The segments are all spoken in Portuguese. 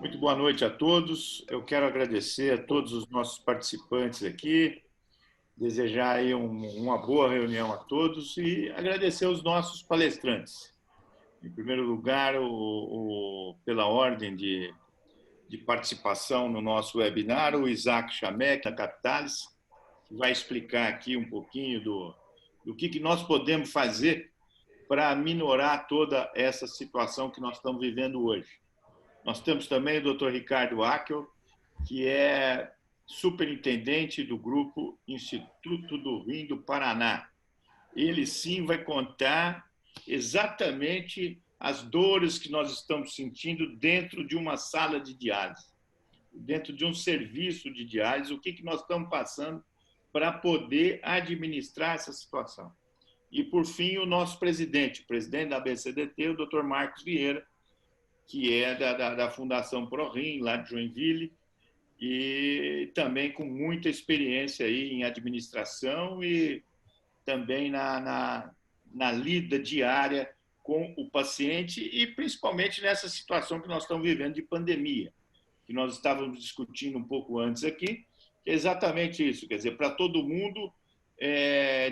Muito boa noite a todos. Eu quero agradecer a todos os nossos participantes aqui, desejar aí uma boa reunião a todos e agradecer aos nossos palestrantes. Em primeiro lugar, pela ordem de participação no nosso webinar, o Isaac Chamek, da Capitalis, que vai explicar aqui um pouquinho do que nós podemos fazer para minorar toda essa situação que nós estamos vivendo hoje. Nós temos também o Dr. Ricardo Ackel, que é superintendente do grupo Instituto do Rim do Paraná. Ele sim vai contar exatamente as dores que nós estamos sentindo dentro de uma sala de diálise, dentro de um serviço de diálise, o que nós estamos passando para poder administrar essa situação. E, por fim, o nosso presidente, o presidente da ABCDT, o Dr. Marcos Vieira, que é da Fundação ProRim, lá de Joinville, e também com muita experiência aí em administração e também na lida diária com o paciente e principalmente nessa situação que nós estamos vivendo de pandemia, que nós estávamos discutindo um pouco antes aqui, que é exatamente isso, quer dizer, para todo mundo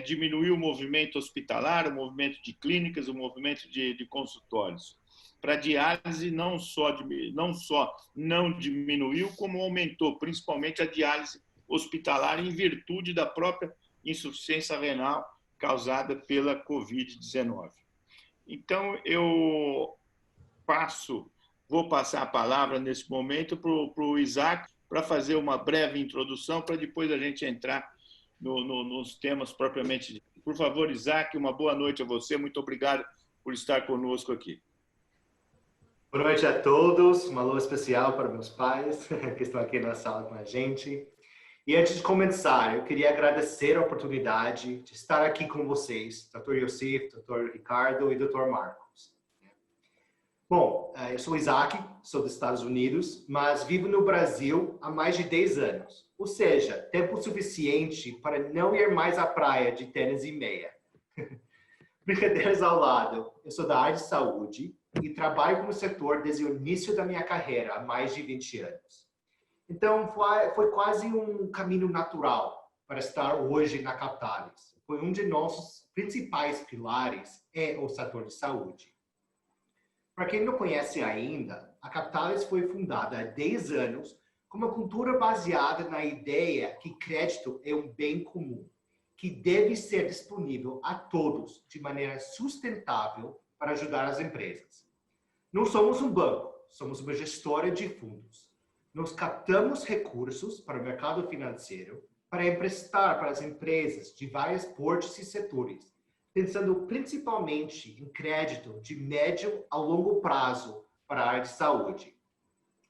diminuir o movimento hospitalar, o movimento de clínicas, o movimento de consultórios. Para a diálise não só não diminuiu, como aumentou, principalmente a diálise hospitalar em virtude da própria insuficiência renal causada pela Covid-19. Então, eu vou passar a palavra nesse momento para o Isaac, para fazer uma breve introdução, para depois a gente entrar nos temas propriamente ditos. Por favor, Isaac, uma boa noite a você, muito obrigado por estar conosco aqui. Boa noite a todos, um alô especial para meus pais que estão aqui na sala com a gente. E antes de começar, eu queria agradecer a oportunidade de estar aqui com vocês, Dr. Yosif, Dr. Ricardo e Dr. Marcos. Bom, eu sou Isaac, sou dos Estados Unidos, mas vivo no Brasil há mais de 10 anos. Ou seja, tempo suficiente para não ir mais à praia de tênis e meia. Brincadeiras ao lado, eu sou da área de saúde e trabalho no setor desde o início da minha carreira, há mais de 20 anos. Então, foi quase um caminho natural para estar hoje na Capitalis. Foi um de nossos principais pilares o setor de saúde. Para quem não conhece ainda, a Capitalis foi fundada há 10 anos com uma cultura baseada na ideia que crédito é um bem comum, que deve ser disponível a todos de maneira sustentável para ajudar as empresas. Não somos um banco, somos uma gestora de fundos. Nós captamos recursos para o mercado financeiro para emprestar para as empresas de vários portes e setores, pensando principalmente em crédito de médio a longo prazo para a área de saúde.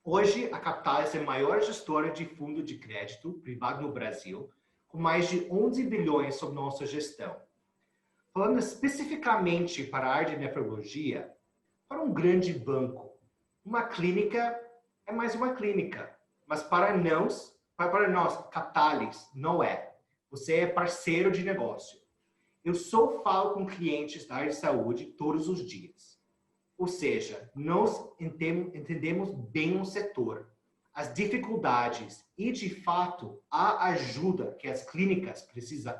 Hoje, a Capitalis é a maior gestora de fundo de crédito privado no Brasil, com mais de 11 bilhões sob nossa gestão. Falando especificamente para a área de nefrologia, para um grande banco, uma clínica é mais uma clínica, mas para nós, Capitalis, não é. Você é parceiro de negócio. Eu só falo com clientes da área de saúde todos os dias. Ou seja, nós entendemos bem o setor, as dificuldades e, de fato, a ajuda que as clínicas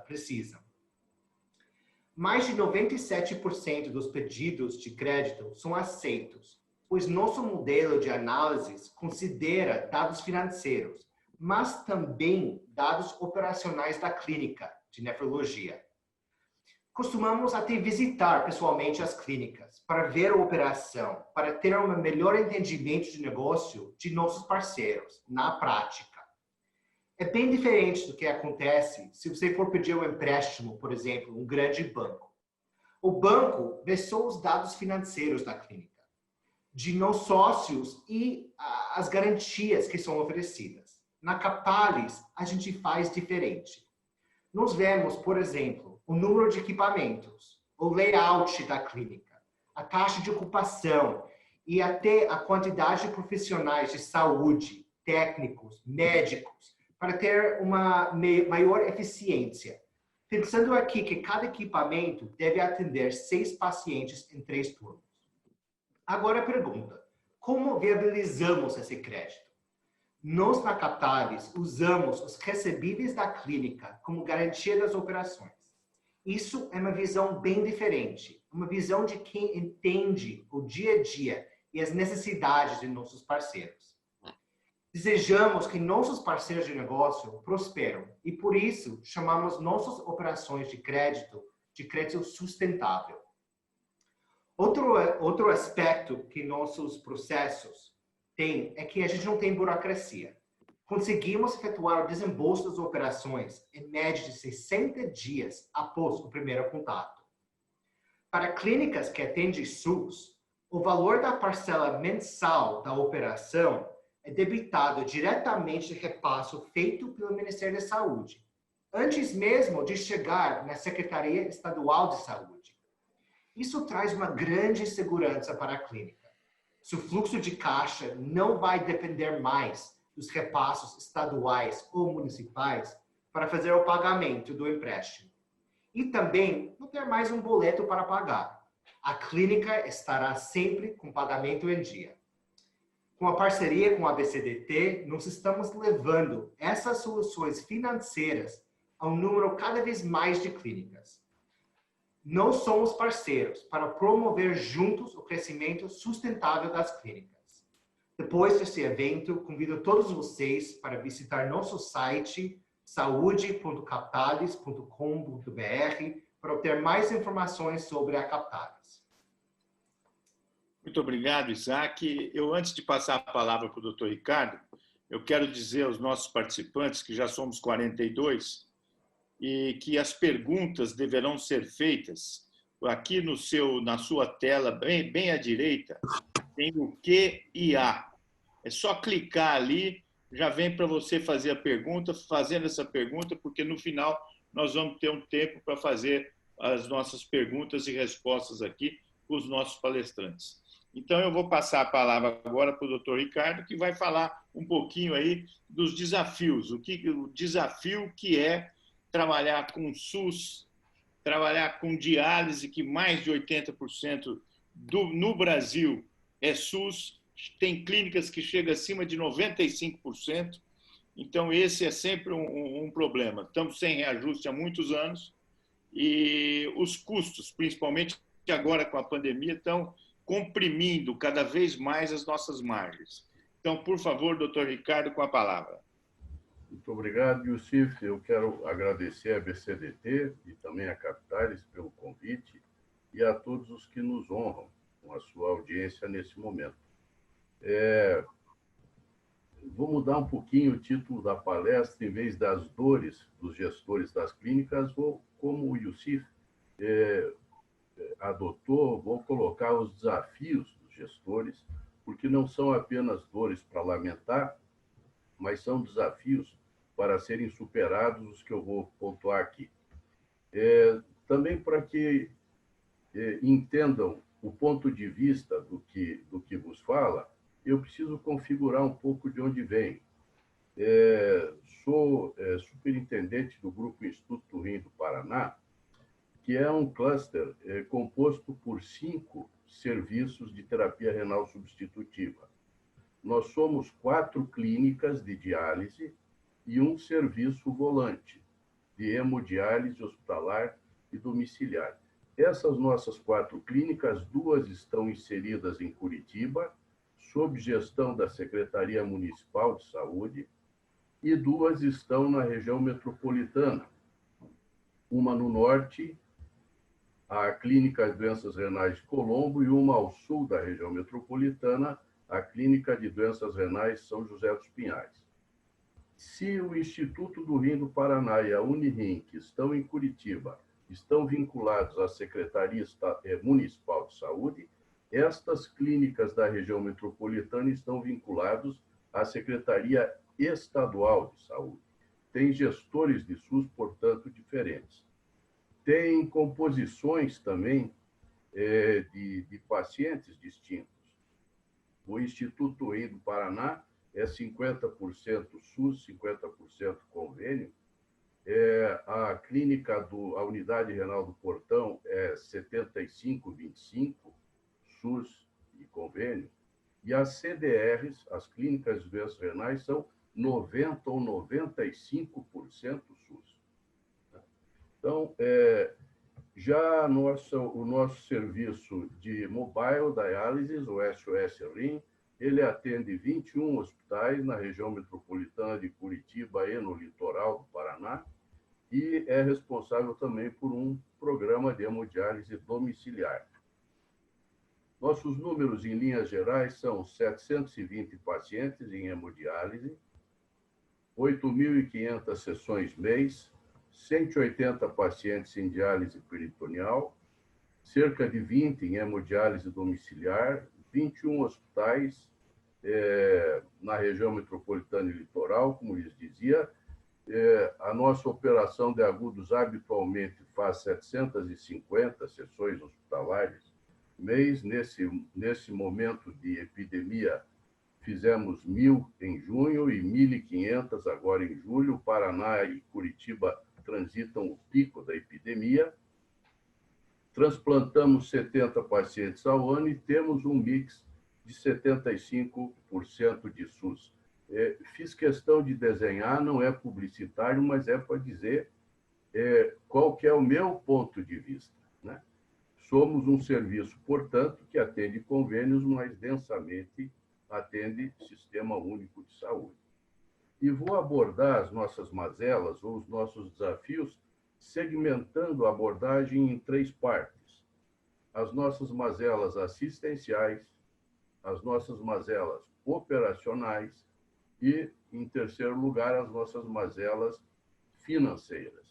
precisam. Mais de 97% dos pedidos de crédito são aceitos, pois nosso modelo de análise considera dados financeiros, mas também dados operacionais da clínica de nefrologia. Costumamos até visitar pessoalmente as clínicas para ver a operação, para ter um melhor entendimento de negócio de nossos parceiros, na prática. É bem diferente do que acontece se você for pedir um empréstimo, por exemplo, um grande banco. O banco vê só os dados financeiros da clínica, de nós sócios e as garantias que são oferecidas. Na Capitalis, a gente faz diferente. Nós vemos, por exemplo, o número de equipamentos, o layout da clínica, a taxa de ocupação e até a quantidade de profissionais de saúde, técnicos, médicos, para ter uma maior eficiência. Pensando aqui que cada equipamento deve atender 6 pacientes em 3 turnos. Agora a pergunta, como viabilizamos esse crédito? Nós, na Captalis, usamos os recebíveis da clínica como garantia das operações. Isso é uma visão bem diferente, uma visão de quem entende o dia a dia e as necessidades de nossos parceiros. Desejamos que nossos parceiros de negócio prosperam e, por isso, chamamos nossas operações de crédito sustentável. Outro aspecto que nossos processos têm é que a gente não tem burocracia. Conseguimos efetuar o desembolso das operações em média de 60 dias após o primeiro contato. Para clínicas que atendem SUS, o valor da parcela mensal da operação é debitado diretamente de repasso feito pelo Ministério da Saúde, antes mesmo de chegar na Secretaria Estadual de Saúde. Isso traz uma grande segurança para a clínica. Seu fluxo de caixa não vai depender mais dos repassos estaduais ou municipais para fazer o pagamento do empréstimo. E também não ter mais um boleto para pagar. A clínica estará sempre com pagamento em dia. Com a parceria com a BCDT, nós estamos levando essas soluções financeiras a um número cada vez mais de clínicas. Nós somos parceiros para promover juntos o crescimento sustentável das clínicas. Depois desse evento, convido todos vocês para visitar nosso site saude.captalis.com.br para obter mais informações sobre a Captalis. Muito obrigado, Isaac. Antes de passar a palavra para o Dr. Ricardo, eu quero dizer aos nossos participantes, que já somos 42, e que as perguntas deverão ser feitas aqui na sua tela, bem à direita, tem o Q e A. É só clicar ali, já vem para você fazer a pergunta, fazendo essa pergunta, porque no final nós vamos ter um tempo para fazer as nossas perguntas e respostas aqui com os nossos palestrantes. Então, eu vou passar a palavra agora para o Dr. Ricardo, que vai falar um pouquinho aí dos desafios, o desafio que é trabalhar com SUS, trabalhar com diálise, que mais de 80% no Brasil é SUS, tem clínicas que chegam acima de 95%, então esse é sempre um problema. Estamos sem reajuste há muitos anos e os custos, principalmente agora com a pandemia, estão comprimindo cada vez mais as nossas margens. Então, por favor, doutor Ricardo, com a palavra. Muito obrigado, Youssef. Eu quero agradecer a BCDT e também a Captalis pelo convite e a todos os que nos honram com a sua audiência nesse momento. Vou mudar um pouquinho o título da palestra, em vez das dores dos gestores das clínicas, como o Youssef adotou, vou colocar os desafios dos gestores, porque não são apenas dores para lamentar, mas são desafios para serem superados, os que eu vou pontuar aqui. Também para que entendam o ponto de vista do que vos fala, eu preciso configurar um pouco de onde venho. Sou superintendente do Grupo Instituto Rim do Paraná, que é um cluster composto por 5 serviços de terapia renal substitutiva. Nós somos 4 clínicas de diálise e um serviço volante de hemodiálise hospitalar e domiciliar. Essas nossas 4 clínicas, 2 estão inseridas em Curitiba, sob gestão da Secretaria Municipal de Saúde, e 2 estão na região metropolitana. Uma no norte, a Clínica de Doenças Renais de Colombo, e uma ao sul da região metropolitana, a Clínica de Doenças Renais São José dos Pinhais. Se o Instituto do Rim do Paraná e a Unirim, que estão em Curitiba, estão vinculados à Secretaria Municipal de Saúde, estas clínicas da região metropolitana estão vinculadas à Secretaria Estadual de Saúde. Tem gestores de SUS, portanto, diferentes. Tem composições também de pacientes distintos. O Instituto Rim do Paraná é 50% SUS, 50% convênio. A a Unidade Renal do Portão é 75-25, SUS e convênio. E as CDRs, as clínicas de doenças renais, são 90% ou 95% SUS. Então, já o nosso serviço de mobile dialysis, o SOS RIM, ele atende 21 hospitais na região metropolitana de Curitiba e no litoral do Paraná, e é responsável também por um programa de hemodiálise domiciliar. Nossos números, em linhas gerais, são 720 pacientes em hemodiálise, 8.500 sessões mês, 180 pacientes em diálise peritoneal, cerca de 20 em hemodiálise domiciliar, 21 hospitais na região metropolitana e litoral, como lhes dizia. A nossa operação de agudos habitualmente faz 750 sessões hospitalares mês. Nesse momento de epidemia, fizemos 1.000 em junho e 1.500 agora em julho. O Paraná e Curitiba transitam o pico da epidemia. Transplantamos 70 pacientes ao ano e temos um mix de 75% de SUS. Fiz questão de desenhar, não é publicitário, mas é para dizer qual que é o meu ponto de vista, né? Somos um serviço, portanto, que atende convênios, mas densamente atende Sistema Único de Saúde. E vou abordar as nossas mazelas ou os nossos desafios, segmentando a abordagem em 3 partes. As nossas mazelas assistenciais, as nossas mazelas operacionais e, em terceiro lugar, as nossas mazelas financeiras.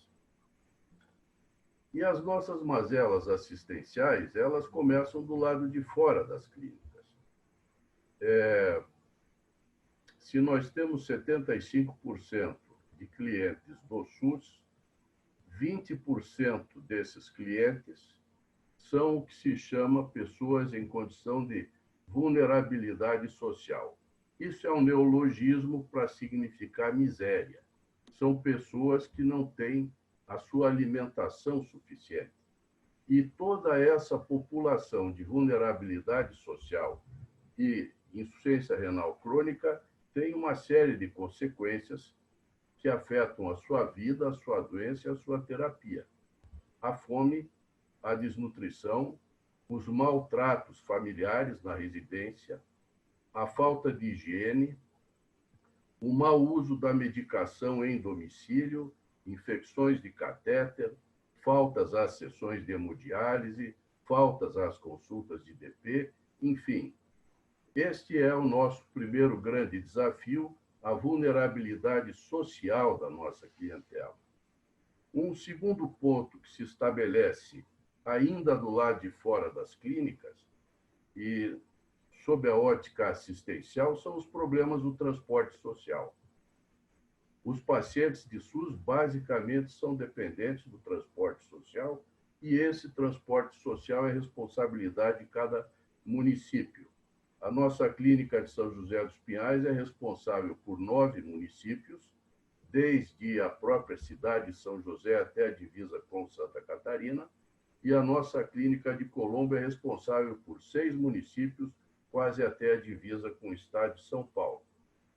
E as nossas mazelas assistenciais, elas começam do lado de fora das clínicas. Se nós temos 75% de clientes do SUS, 20% desses clientes são o que se chama pessoas em condição de vulnerabilidade social. Isso é um neologismo para significar miséria. São pessoas que não têm a sua alimentação suficiente. E toda essa população de vulnerabilidade social e insuficiência renal crônica tem uma série de consequências que afetam a sua vida, a sua doença e a sua terapia. A fome, a desnutrição, os maltratos familiares na residência, a falta de higiene, o mau uso da medicação em domicílio, infecções de catéter, faltas às sessões de hemodiálise, faltas às consultas de DP, enfim. Este é o nosso primeiro grande desafio, a vulnerabilidade social da nossa clientela. Um segundo ponto que se estabelece ainda do lado de fora das clínicas e sob a ótica assistencial são os problemas do transporte social. Os pacientes de SUS basicamente são dependentes do transporte social e esse transporte social é responsabilidade de cada município. A nossa clínica de São José dos Pinhais é responsável por 9 municípios, desde a própria cidade de São José até a divisa com Santa Catarina, e a nossa clínica de Colombo é responsável por 6 municípios, quase até a divisa com o estado de São Paulo.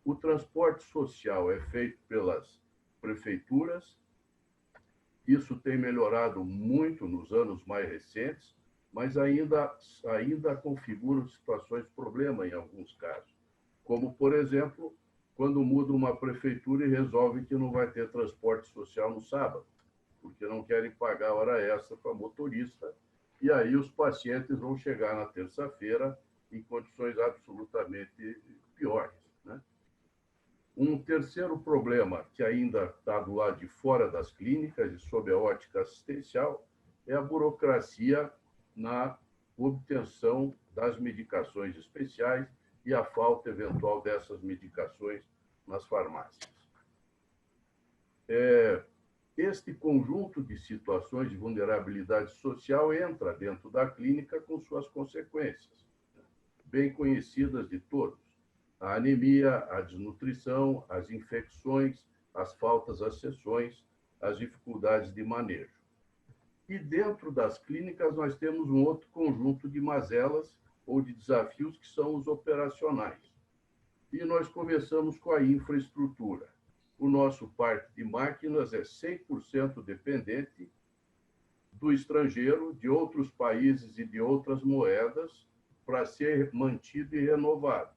O transporte social é feito pelas prefeituras. Isso tem melhorado muito nos anos mais recentes, mas ainda configuram situações de problema em alguns casos. Como, por exemplo, quando muda uma prefeitura e resolve que não vai ter transporte social no sábado, porque não querem pagar hora extra para motorista, e aí os pacientes vão chegar na terça-feira em condições absolutamente piores, né? Um terceiro problema que ainda está do lado de fora das clínicas e sob a ótica assistencial é a burocracia na obtenção das medicações especiais e a falta eventual dessas medicações nas farmácias. Este conjunto de situações de vulnerabilidade social entra dentro da clínica com suas consequências, bem conhecidas de todos. A anemia, a desnutrição, as infecções, as faltas às sessões, as dificuldades de manejo. E dentro das clínicas nós temos um outro conjunto de mazelas ou de desafios que são os operacionais. E nós começamos com a infraestrutura. O nosso parque de máquinas é 100% dependente do estrangeiro, de outros países e de outras moedas, para ser mantido e renovado.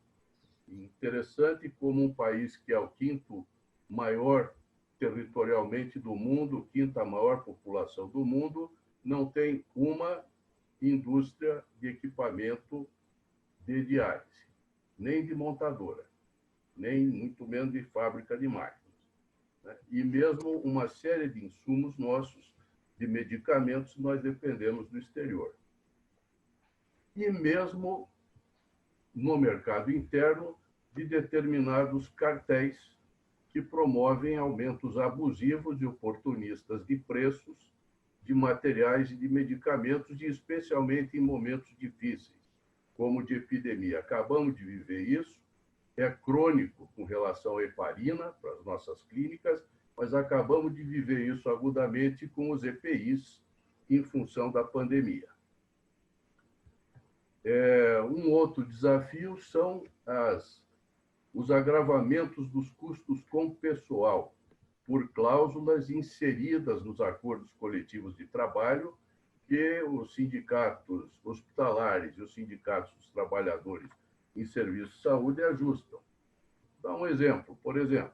Interessante como um país que é o quinto maior territorialmente do mundo, quinta maior população do mundo, não tem uma indústria de equipamento de diálise, nem de montadora, nem muito menos de fábrica de máquinas. E mesmo uma série de insumos nossos, de medicamentos, nós dependemos do exterior. E mesmo no mercado interno, de determinados cartéis que promovem aumentos abusivos e oportunistas de preços de materiais e de medicamentos, e especialmente em momentos difíceis, como de epidemia. Acabamos de viver isso, é crônico com relação à heparina para as nossas clínicas, mas acabamos de viver isso agudamente com os EPIs em função da pandemia. Um outro desafio são os agravamentos dos custos com pessoal, por cláusulas inseridas nos acordos coletivos de trabalho que os sindicatos hospitalares e os sindicatos dos trabalhadores em serviço de saúde ajustam. Dá um exemplo, por exemplo,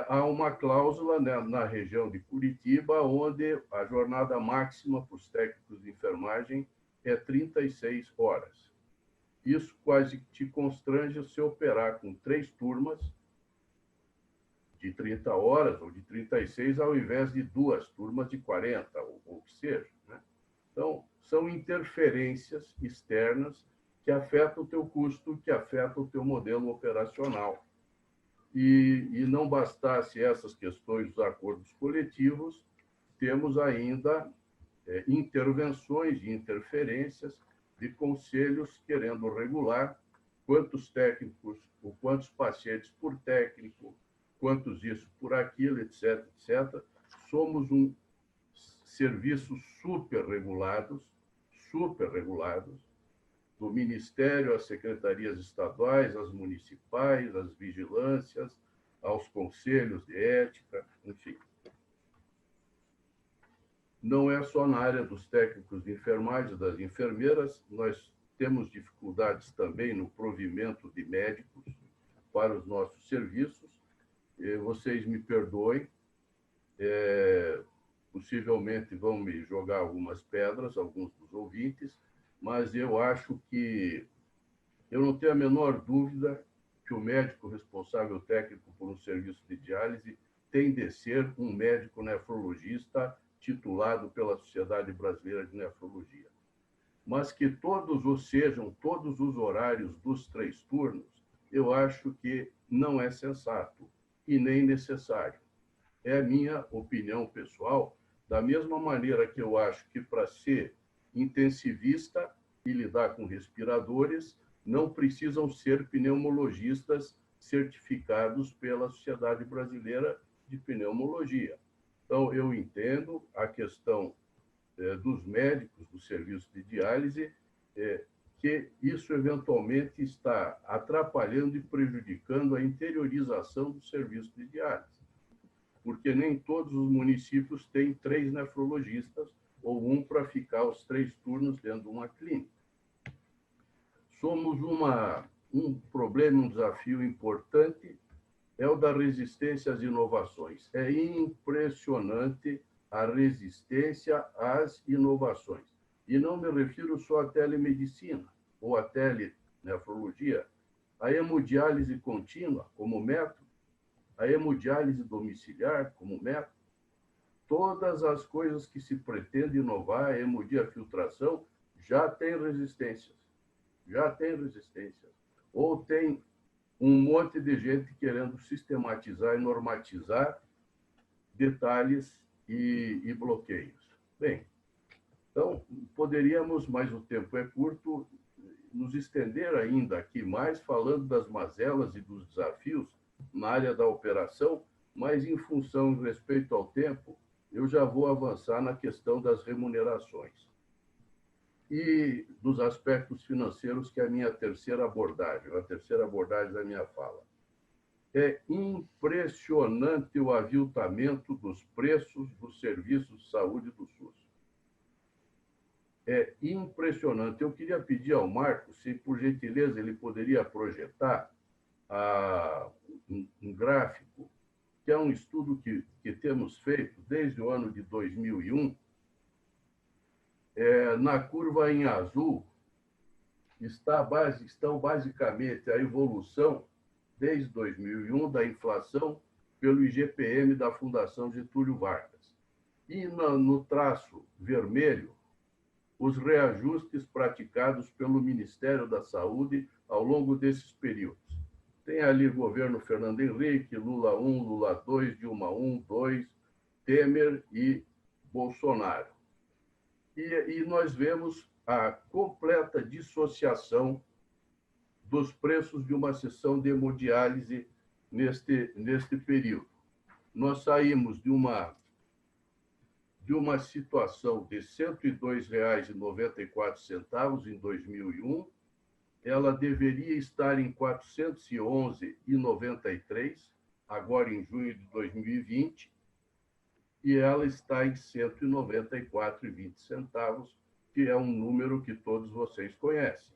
há uma cláusula, né, na região de Curitiba, onde a jornada máxima para os técnicos de enfermagem é 36 horas. Isso quase te constrange se operar com 3 turmas de 30 horas ou de 36, ao invés de 2 turmas de 40, ou o que seja, né? Então, são interferências externas que afetam o teu custo, que afetam o teu modelo operacional. E não bastasse essas questões dos acordos coletivos, temos ainda intervenções e interferências de conselhos querendo regular quantos técnicos, ou quantos pacientes por técnico, quantos isso por aquilo, etc, etc. Somos um serviço super regulados, do Ministério às secretarias estaduais, às municipais, às vigilâncias, aos conselhos de ética, enfim. Não é só na área dos técnicos de enfermagem, das enfermeiras, nós temos dificuldades também no provimento de médicos para os nossos serviços. Vocês me perdoem, possivelmente vão me jogar algumas pedras, alguns dos ouvintes, mas eu acho que eu não tenho a menor dúvida que o médico responsável técnico por um serviço de diálise tem de ser um médico nefrologista titulado pela Sociedade Brasileira de Nefrologia. Mas que sejam todos os horários dos 3 turnos, eu acho que não é sensato e nem necessário. É a minha opinião pessoal, da mesma maneira que eu acho que para ser intensivista e lidar com respiradores, não precisam ser pneumologistas certificados pela Sociedade Brasileira de Pneumologia. Então, eu entendo a questão dos médicos do serviço de diálise, que isso eventualmente está atrapalhando e prejudicando a interiorização do serviço de diálise, porque nem todos os municípios têm 3 nefrologistas ou um para ficar os 3 turnos dentro de uma clínica. Somos um problema, um desafio importante, é o da resistência às inovações. É impressionante a resistência às inovações. E não me refiro só à telemedicina ou à telenefrologia, a hemodiálise contínua como método, a hemodiálise domiciliar como método, todas as coisas que se pretende inovar, a hemodiafiltração, já tem resistências. Ou tem um monte de gente querendo sistematizar e normatizar detalhes e bloqueios. Bem, então, poderíamos, mas o tempo é curto, nos estender ainda aqui mais, falando das mazelas e dos desafios na área da operação, mas em função, em respeito ao tempo, eu já vou avançar na questão das remunerações. e dos aspectos financeiros, que é a minha terceira abordagem, a terceira abordagem da minha fala. É impressionante o aviltamento dos preços dos serviços de saúde do SUS. É impressionante. Eu queria pedir ao Marcos se, por gentileza, ele poderia projetar um gráfico, que é um estudo que temos feito desde o ano de 2001. Na curva em azul estão basicamente a evolução desde 2001 da inflação pelo IGPM da Fundação Getúlio Vargas. E no traço vermelho, os reajustes praticados pelo Ministério da Saúde ao longo desses períodos. Tem ali o governo Fernando Henrique, Lula 1, Lula 2, Dilma 1, 2, Temer e Bolsonaro. E nós vemos a completa dissociação dos preços de uma sessão de hemodiálise neste período. Nós saímos de uma situação de R$ 102,94 em 2001, ela deveria estar em R$ 411,93, agora em junho de 2020, e ela está em R$ 194,20, que é um número que todos vocês conhecem.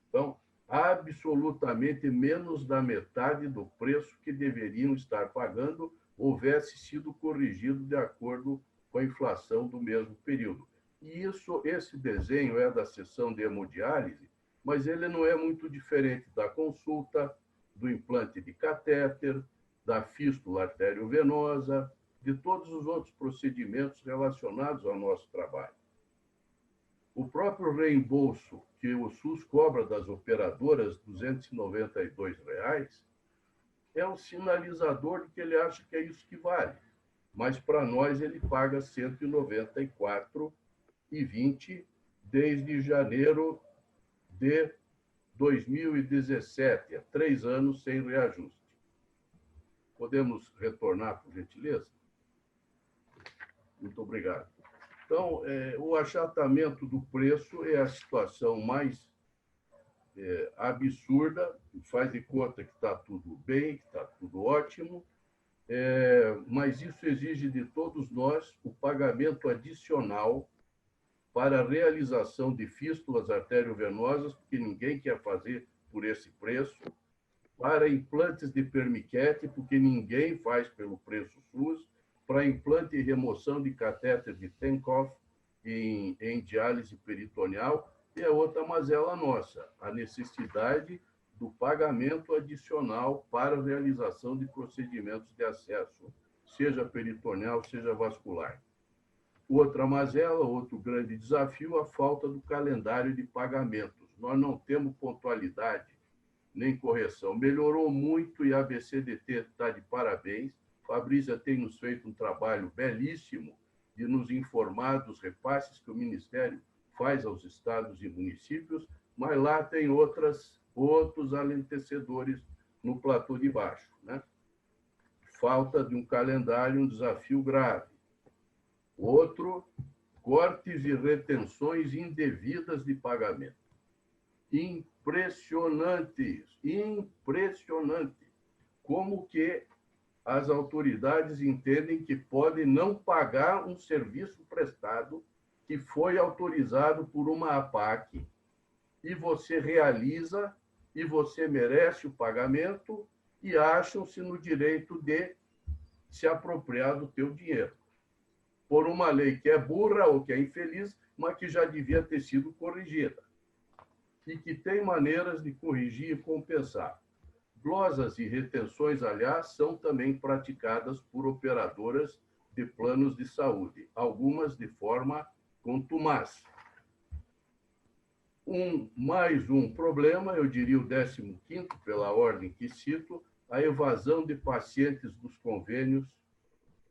Então, absolutamente menos da metade do preço que deveriam estar pagando houvesse sido corrigido de acordo com a inflação do mesmo período. E esse desenho é da sessão de hemodiálise, mas ele não é muito diferente da consulta, do implante de catéter, da fístula arteriovenosa, de todos os outros procedimentos relacionados ao nosso trabalho. O próprio reembolso que o SUS cobra das operadoras, R$ 292, é um sinalizador de que ele acha que é isso que vale. Mas, para nós, ele paga R$ 194,20 desde janeiro de 2017, há 3 anos sem reajuste. Podemos retornar, por gentileza? Muito obrigado. Então, o achatamento do preço é a situação mais absurda, faz de conta que está tudo bem, que está tudo ótimo, mas isso exige de todos nós o pagamento adicional para a realização de fístulas arteriovenosas, porque ninguém quer fazer por esse preço, para implantes de permiquete, porque ninguém faz pelo preço SUS, para implante e remoção de catéter de Tenkov em diálise peritoneal, e a outra mazela nossa, a necessidade do pagamento adicional para a realização de procedimentos de acesso, seja peritoneal, seja vascular. Outra mazela, outro grande desafio, a falta do calendário de pagamentos. Nós não temos pontualidade nem correção. Melhorou muito e a ABCDT está de parabéns. Fabrícia tem nos feito um trabalho belíssimo de nos informar dos repasses que o Ministério faz aos estados e municípios, mas lá tem outros alentecedores no platô de baixo, né? Falta de um calendário, um desafio grave. Outro, cortes e retenções indevidas de pagamento. Impressionante isso, impressionante. Como que as autoridades entendem que podem não pagar um serviço prestado que foi autorizado por uma APAC e você realiza e você merece o pagamento e acham-se no direito de se apropriar do teu dinheiro. Por uma lei que é burra ou que é infeliz, mas que já devia ter sido corrigida. E que tem maneiras de corrigir e compensar. Glosas e retenções, aliás, são também praticadas por operadoras de planos de saúde, algumas de forma contumaz. Mais um problema, eu diria o 15º, pela ordem que cito, a evasão de pacientes dos convênios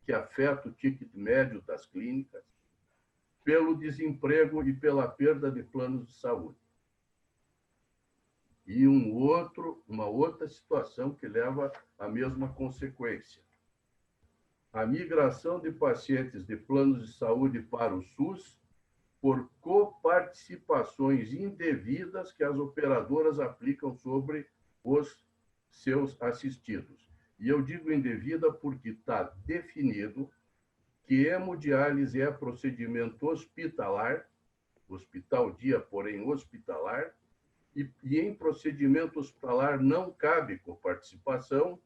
que afeta o ticket médio das clínicas, pelo desemprego e pela perda de planos de saúde. E uma outra situação que leva à mesma consequência. A migração de pacientes de planos de saúde para o SUS por coparticipações indevidas que as operadoras aplicam sobre os seus assistidos. E eu digo indevida porque está definido que hemodiálise é procedimento hospitalar, hospital dia, porém hospitalar, e em procedimento hospitalar não cabe coparticipação,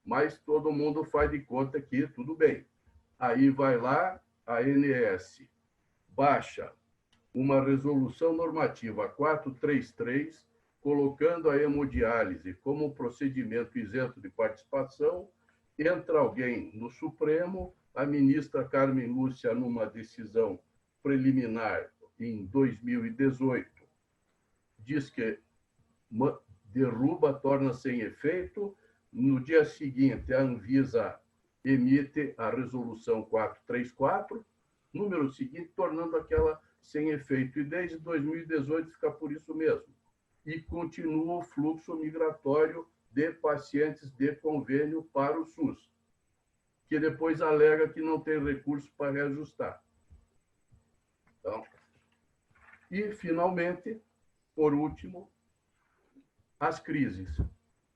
mas todo mundo faz de conta que tudo bem. Aí vai lá, a ANS baixa uma resolução normativa 433, colocando a hemodiálise como um procedimento isento de participação. Entra alguém no Supremo, a ministra Carmen Lúcia, numa decisão preliminar em 2018, diz que derruba, torna sem efeito. No dia seguinte, a Anvisa emite a resolução 434, número seguinte, tornando aquela sem efeito. E desde 2018 fica por isso mesmo. E continua o fluxo migratório de pacientes de convênio para o SUS, que depois alega que não tem recurso para reajustar. Então, e, finalmente, por último, as crises,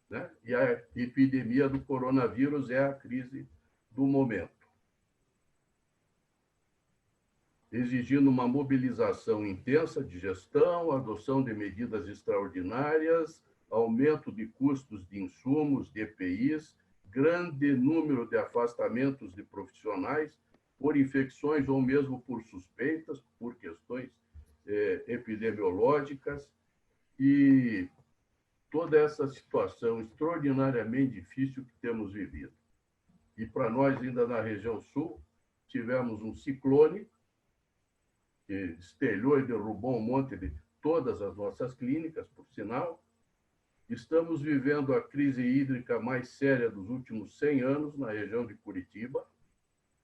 né? E a epidemia do coronavírus é a crise do momento, exigindo uma mobilização intensa de gestão, adoção de medidas extraordinárias, aumento de custos de insumos, de EPIs, grande número de afastamentos de profissionais por infecções ou mesmo por suspeitas, por questões epidemiológicas, e toda essa situação extraordinariamente difícil que temos vivido. E para nós, ainda na região sul, tivemos um ciclone que estelhou e derrubou um monte de todas as nossas clínicas, por sinal. Estamos vivendo a crise hídrica mais séria dos últimos 100 anos na região de Curitiba.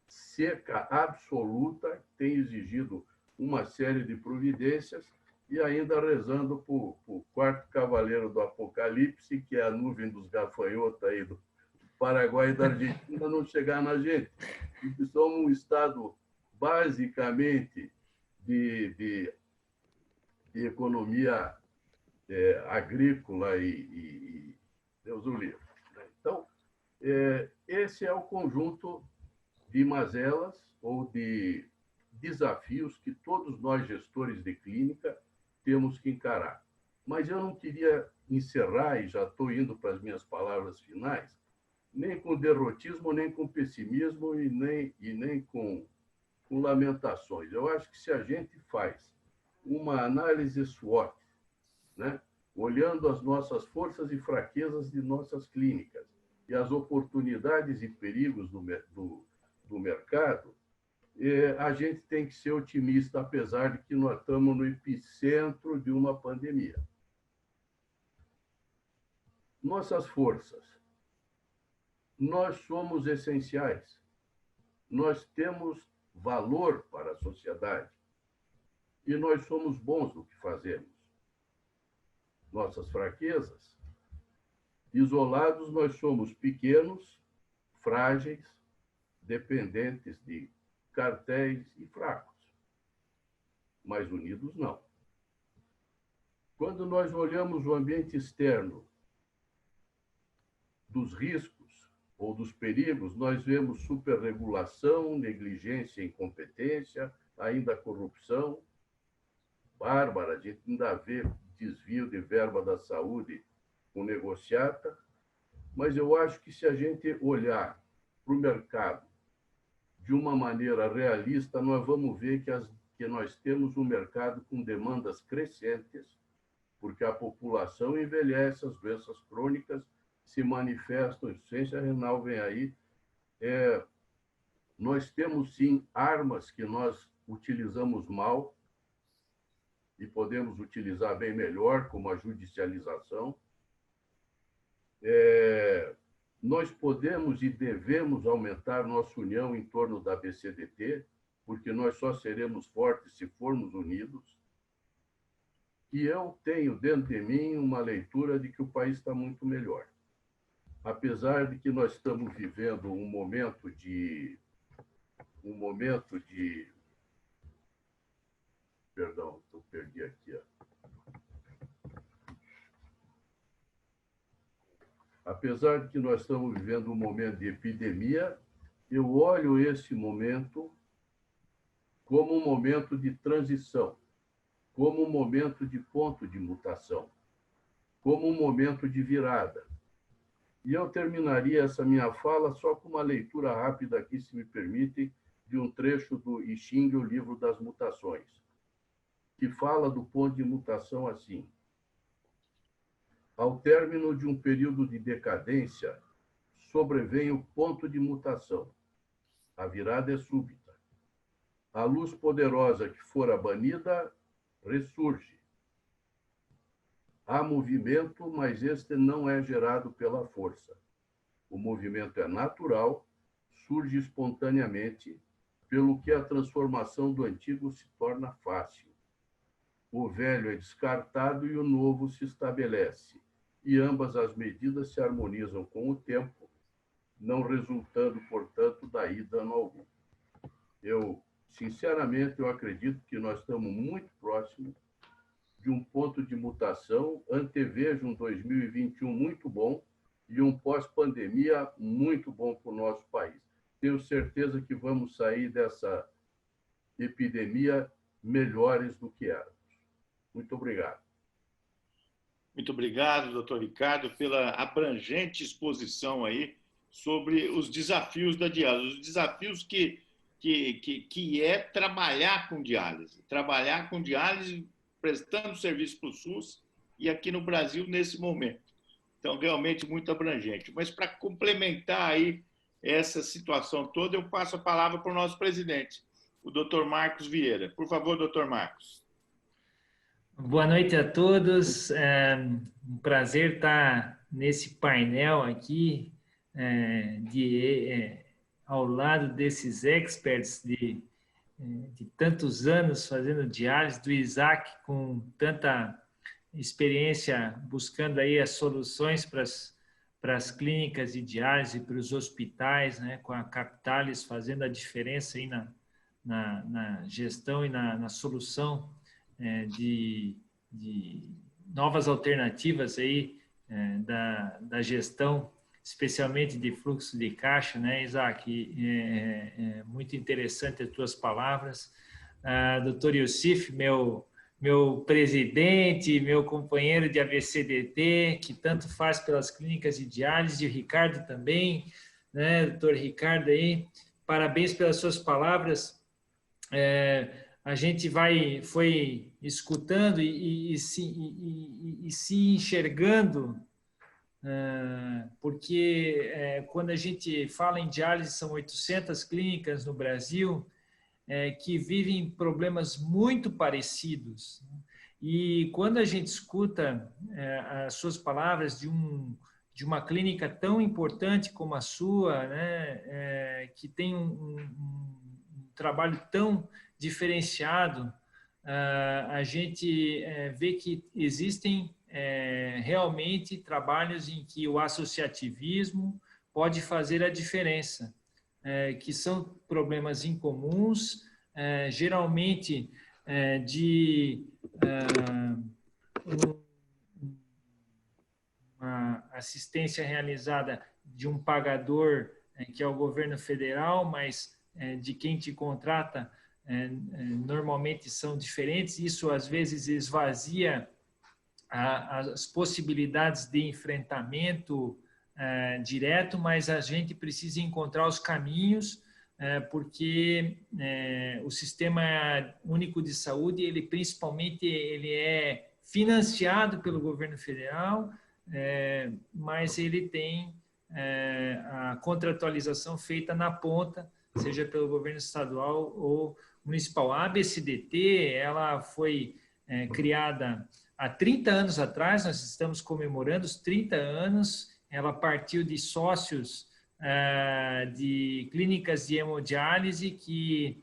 Seca absoluta, tem exigido uma série de providências, e ainda rezando para o quarto cavaleiro do Apocalipse, que é a nuvem dos gafanhotos aí do Paraguai e da Argentina, não chegar na gente. Porque somos um estado basicamente de economia agrícola e Deus o livre. Então, esse é o conjunto de mazelas ou de desafios que todos nós, gestores de clínica, temos que encarar. Mas eu não queria encerrar, e já estou indo para as minhas palavras finais, nem com derrotismo, nem com pessimismo e nem com lamentações. Eu acho que se a gente faz uma análise SWOT, né, olhando as nossas forças e fraquezas de nossas clínicas e as oportunidades e perigos do mercado, a gente tem que ser otimista, apesar de que nós estamos no epicentro de uma pandemia. Nossas forças. Nós somos essenciais. Nós temos valor para a sociedade. E nós somos bons no que fazemos. Nossas fraquezas. Isolados, nós somos pequenos, frágeis, dependentes de cartéis e fracos. Mas unidos, não. Quando nós olhamos o ambiente externo dos riscos ou dos perigos, nós vemos superregulação, negligência, incompetência, ainda corrupção bárbara, a gente ainda vê desvio de verba da saúde com negociata, mas eu acho que se a gente olhar para o mercado de uma maneira realista, nós vamos ver que nós temos um mercado com demandas crescentes, porque a população envelhece, as doenças crônicas se manifestam, insuficiência renal vem aí. Nós temos, sim, armas que nós utilizamos mal e podemos utilizar bem melhor, como a judicialização. Nós podemos e devemos aumentar nossa união em torno da BCDT, porque nós só seremos fortes se formos unidos. E eu tenho dentro de mim uma leitura de que o país está muito melhor. Apesar de que nós estamos vivendo um momento de Perdão, eu perdi aqui. Apesar de que nós estamos vivendo um momento de epidemia, eu olho esse momento como um momento de transição, como um momento de ponto de mutação, como um momento de virada. E eu terminaria essa minha fala só com uma leitura rápida aqui, se me permitem, de um trecho do I Ching, o livro das mutações, que fala do ponto de mutação assim: ao término de um período de decadência, sobrevém o ponto de mutação. A virada é súbita. A luz poderosa que fora banida ressurge. Há movimento, mas este não é gerado pela força. O movimento é natural, surge espontaneamente, pelo que a transformação do antigo se torna fácil. O velho é descartado e o novo se estabelece, e ambas as medidas se harmonizam com o tempo, não resultando, portanto, daí dano algum. Sinceramente, eu acredito que nós estamos muito próximos de um ponto de mutação, antevejo um 2021 muito bom e um pós-pandemia muito bom para o nosso país. Tenho certeza que vamos sair dessa epidemia melhores do que éramos. Muito obrigado. Muito obrigado, doutor Ricardo, pela abrangente exposição aí sobre os desafios da diálise, os desafios que é trabalhar com diálise, prestando serviço para o SUS e aqui no Brasil nesse momento. Então, realmente muito abrangente. Mas para complementar aí essa situação toda, eu passo a palavra para o nosso presidente, o doutor Marcos Vieira. Por favor, doutor Marcos. Boa noite a todos. É um prazer estar nesse painel aqui, ao lado desses experts de tantos anos fazendo diálise, do Isaac com tanta experiência buscando aí as soluções para as clínicas de diálise, para os hospitais, né, com a Capitalis fazendo a diferença aí na gestão e na solução de novas alternativas aí da gestão, especialmente de fluxo de caixa, né, Isaac? É muito interessante as tuas palavras. Doutor Youssef, meu presidente, meu companheiro de ABCDT, que tanto faz pelas clínicas de diálise, e o Ricardo também, né, doutor Ricardo aí, parabéns pelas suas palavras. A gente foi escutando e se enxergando, porque quando a gente fala em diálise, são 800 clínicas no Brasil que vivem problemas muito parecidos. E quando a gente escuta as suas palavras de uma clínica tão importante como a sua, né, que tem um trabalho tão diferenciado, a gente vê que existem realmente trabalhos em que o associativismo pode fazer a diferença, que são problemas incomuns, geralmente de uma assistência realizada de um pagador, que é o governo federal, mas de quem te contrata normalmente são diferentes. Isso às vezes esvazia as possibilidades de enfrentamento direto, mas a gente precisa encontrar os caminhos, porque o Sistema Único de Saúde, ele principalmente ele é financiado pelo governo federal, mas ele tem a contratualização feita na ponta, seja pelo governo estadual ou municipal. A ABCDT, ela foi criada há 30 anos atrás, nós estamos comemorando os 30 anos, ela partiu de sócios de clínicas de hemodiálise que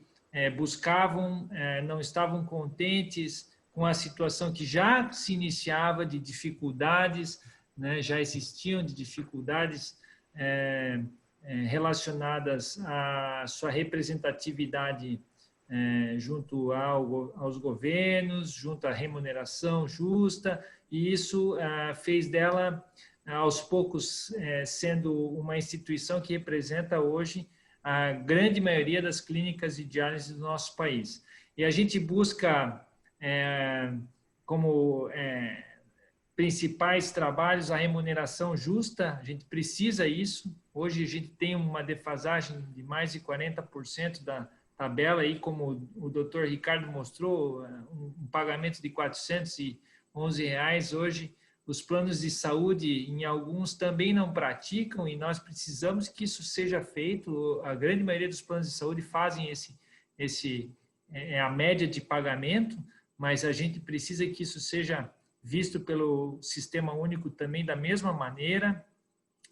buscavam, não estavam contentes com a situação que já se iniciava de dificuldades, né, já existiam de dificuldades relacionadas à sua representatividade junto aos governos, junto à remuneração justa, e isso fez dela, aos poucos, sendo uma instituição que representa hoje a grande maioria das clínicas de diálise do nosso país. E a gente busca, como principais trabalhos, a remuneração justa. A gente precisa isso. Hoje a gente tem uma defasagem de mais de 40% da tabela, aí, como o doutor Ricardo mostrou, um pagamento de R$ 411 hoje. Os planos de saúde, em alguns, também não praticam, e nós precisamos que isso seja feito. A grande maioria dos planos de saúde fazem a média de pagamento, mas a gente precisa que isso seja visto pelo Sistema Único também da mesma maneira.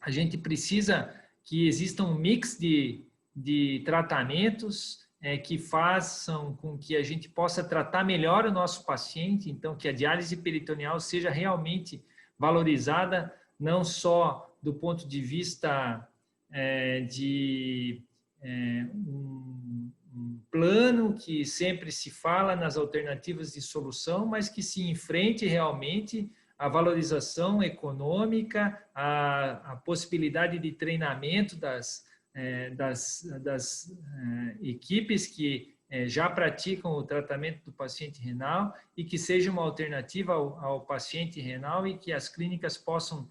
A gente precisa que exista um mix de tratamentos que façam com que a gente possa tratar melhor o nosso paciente, então que a diálise peritoneal seja realmente valorizada, não só do ponto de vista de um plano que sempre se fala nas alternativas de solução, mas que se enfrente realmente a valorização econômica, a possibilidade de treinamento das equipes que já praticam o tratamento do paciente renal, e que seja uma alternativa ao paciente renal, e que as clínicas possam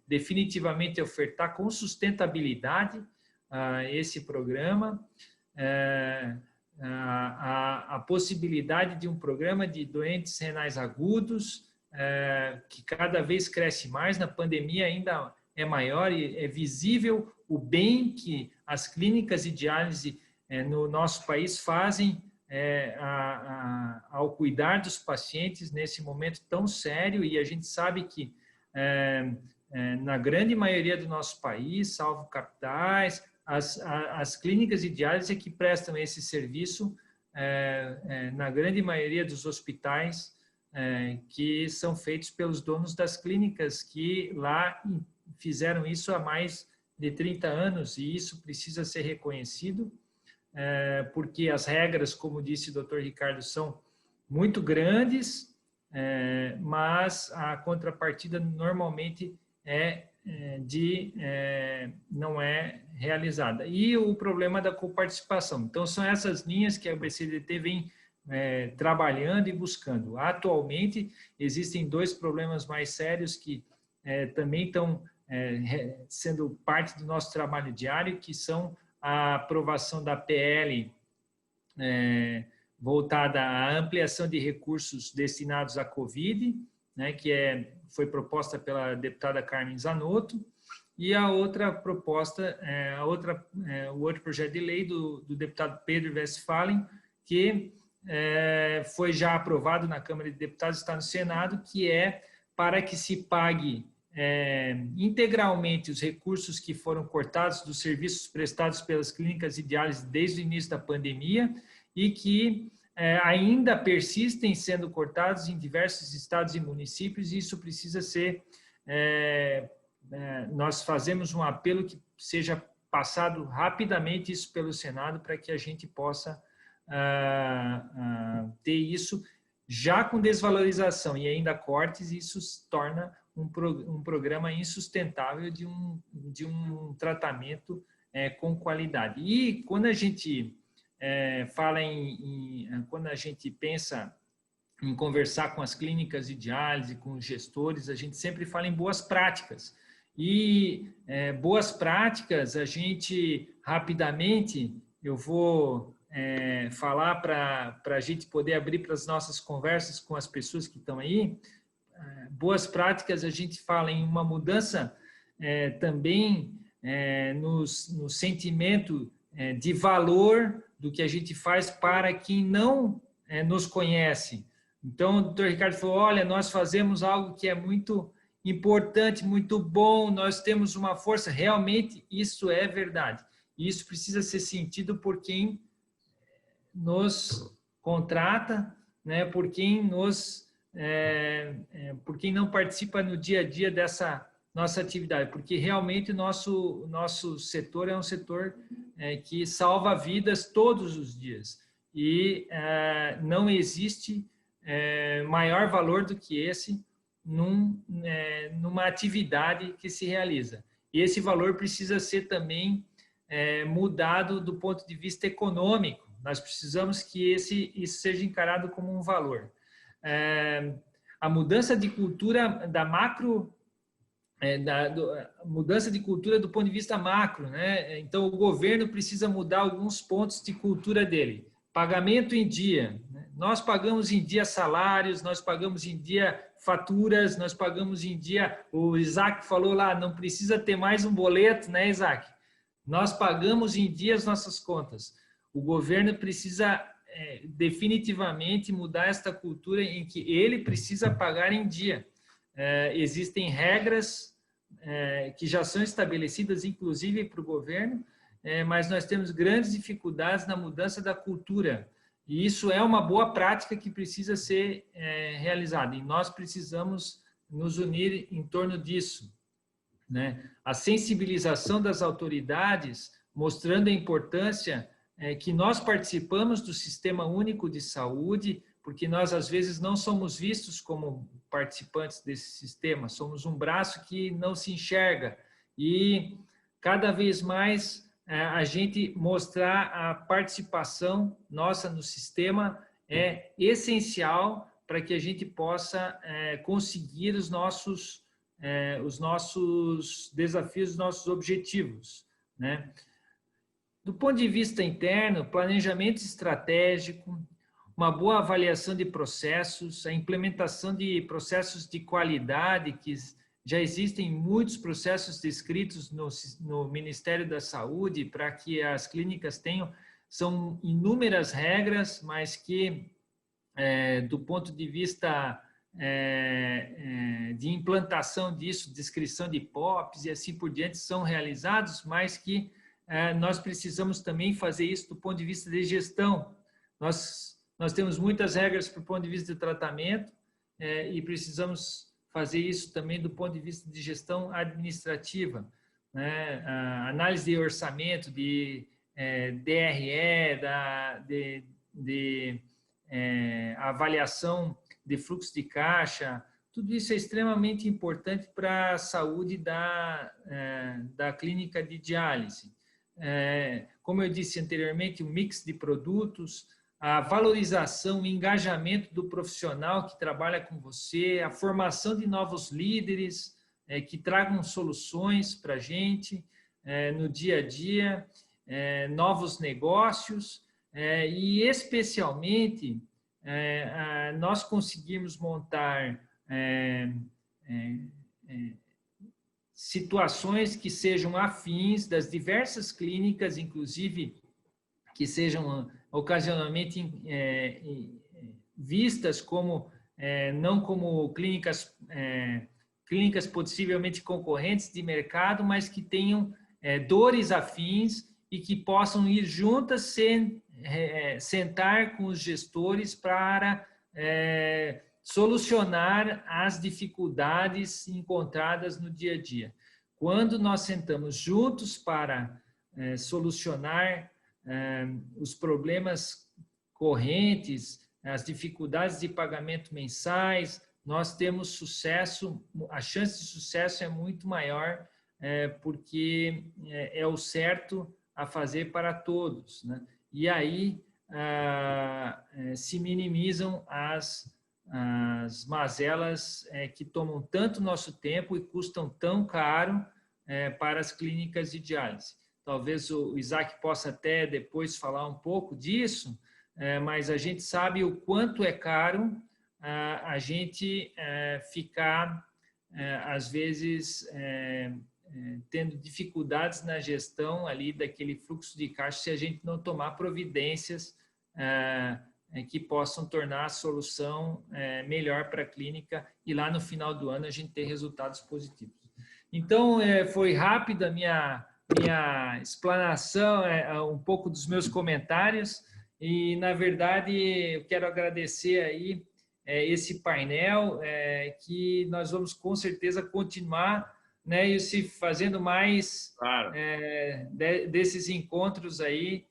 definitivamente ofertar com sustentabilidade esse programa, a possibilidade de um programa de doentes renais agudos, que cada vez cresce mais. Na pandemia ainda é maior, e é visível o bem que as clínicas de diálise no nosso país fazem ao cuidar dos pacientes nesse momento tão sério. E a gente sabe que na grande maioria do nosso país, salvo capitais, as clínicas de diálise que prestam esse serviço, na grande maioria dos hospitais, que são feitos pelos donos das clínicas, que lá fizeram isso há mais de 30 anos, e isso precisa ser reconhecido, porque as regras, como disse o Dr. Ricardo, são muito grandes, mas a contrapartida normalmente não é realizada. E o problema da coparticipação. Então, são essas linhas que a BCDT vem trabalhando e buscando. Atualmente, existem dois problemas mais sérios que também estão sendo parte do nosso trabalho diário, que são a aprovação da PL voltada à ampliação de recursos destinados à Covid, né, que foi proposta pela deputada Carmen Zanotto, e a outra proposta, o outro projeto de lei do deputado Pedro Westphalen, que foi já aprovado na Câmara de Deputados, está no Senado, que é para que se pague integralmente os recursos que foram cortados dos serviços prestados pelas clínicas de diálise desde o início da pandemia, e que ainda persistem sendo cortados em diversos estados e municípios. E isso precisa ser, nós fazemos um apelo que seja passado rapidamente isso pelo Senado, para que a gente possa ter isso já com desvalorização e ainda cortes. Isso se torna um programa insustentável de um tratamento com qualidade. E quando a gente quando a gente pensa em conversar com as clínicas de diálise, com os gestores, a gente sempre fala em boas práticas. E boas práticas, a gente rapidamente, eu vou falar para a gente poder abrir para as nossas conversas com as pessoas que estão aí. Boas práticas, a gente fala em uma mudança também no sentimento de valor do que a gente faz para quem não nos conhece. Então, o doutor Ricardo falou, olha, nós fazemos algo que é muito importante, muito bom, nós temos uma força. Realmente, isso é verdade. E isso precisa ser sentido por quem nos contrata, né, por quem não participa no dia a dia nossa atividade, porque realmente o nosso setor é um setor que salva vidas todos os dias. E não existe maior valor do que esse numa atividade que se realiza. E esse valor precisa ser também mudado do ponto de vista econômico. Nós precisamos que isso seja encarado como um valor. A mudança de cultura da macro, mudança de cultura do ponto de vista macro, né? Então, o governo precisa mudar alguns pontos de cultura dele. Pagamento em dia. Né? Nós pagamos em dia salários, nós pagamos em dia faturas, nós pagamos em dia... O Isaac falou lá, não precisa ter mais um boleto, né, Isaac? Nós pagamos em dia as nossas contas. O governo precisa definitivamente mudar esta cultura em que ele precisa pagar em dia. Existem regras que já são estabelecidas, inclusive para o governo, mas nós temos grandes dificuldades na mudança da cultura. E isso é uma boa prática que precisa ser realizada. E nós precisamos nos unir em torno disso. Né? A sensibilização das autoridades, mostrando a importância que nós participamos do Sistema Único de Saúde, porque nós, às vezes, não somos vistos como participantes desse sistema, somos um braço que não se enxerga. E, cada vez mais, a gente mostrar a participação nossa no sistema é essencial para que a gente possa conseguir os nossos desafios, os nossos objetivos, né? Do ponto de vista interno, planejamento estratégico, uma boa avaliação de processos, a implementação de processos de qualidade, que já existem muitos processos descritos no Ministério da Saúde para que as clínicas tenham, são inúmeras regras, mas que, do ponto de vista de implantação disso, descrição de POPs e assim por diante, são realizados, mas que nós precisamos também fazer isso do ponto de vista de gestão. Nós temos muitas regras do ponto de vista de tratamento e precisamos fazer isso também do ponto de vista de gestão administrativa, né? Análise de orçamento, de DRE, avaliação de fluxo de caixa, tudo isso é extremamente importante para a saúde da clínica de diálise. Como eu disse anteriormente, o mix de produtos, a valorização, o engajamento do profissional que trabalha com você, a formação de novos líderes que tragam soluções para a gente no dia a dia, novos negócios e, especialmente, nós conseguimos montar situações que sejam afins das diversas clínicas, inclusive que sejam ocasionalmente vistas como não como clínicas possivelmente concorrentes de mercado, mas que tenham dores afins e que possam ir juntas sentar com os gestores para solucionar as dificuldades encontradas no dia a dia. Quando nós sentamos juntos para solucionar os problemas correntes, as dificuldades de pagamento mensais, nós temos sucesso, a chance de sucesso é muito maior, porque é o certo a fazer para todos, né? E aí se minimizam as mazelas que tomam tanto nosso tempo e custam tão caro para as clínicas de diálise. Talvez o Isaac possa até depois falar um pouco disso, mas a gente sabe o quanto é caro a gente ficar, às vezes, tendo dificuldades na gestão ali daquele fluxo de caixa se a gente não tomar providências que possam tornar a solução melhor para a clínica e lá no final do ano a gente ter resultados positivos. Então, foi rápida a minha explanação, um pouco dos meus comentários e, na verdade, eu quero agradecer aí esse painel que nós vamos com certeza continuar né, e se fazendo mais Claro. desses encontros aí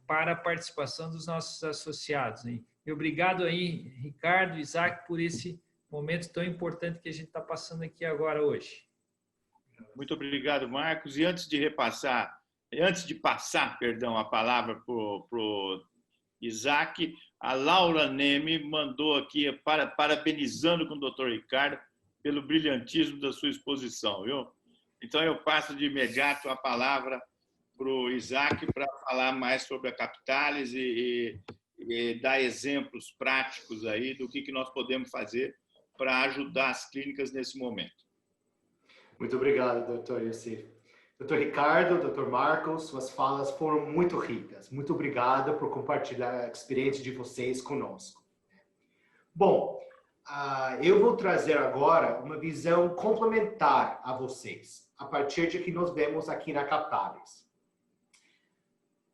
para a participação dos nossos associados. Hein? E obrigado aí, Ricardo, Isaac, por esse momento tão importante que a gente está passando aqui agora hoje. Muito obrigado, Marcos. E antes de passar, perdão, a palavra para o Isaac, a Laura Neme mandou aqui, parabenizando com o Dr. Ricardo pelo brilhantismo da sua exposição, viu? Então, eu passo de imediato a palavra para o Isaac para falar mais sobre a Capitalis e dar exemplos práticos aí do que nós podemos fazer para ajudar as clínicas nesse momento. Muito obrigado, Dr. Yossi. Dr. Ricardo, Dr. Marcos, suas falas foram muito ricas. Muito obrigado por compartilhar a experiência de vocês conosco. Bom, eu vou trazer agora uma visão complementar a vocês, a partir de que nós vemos aqui na Capitalis.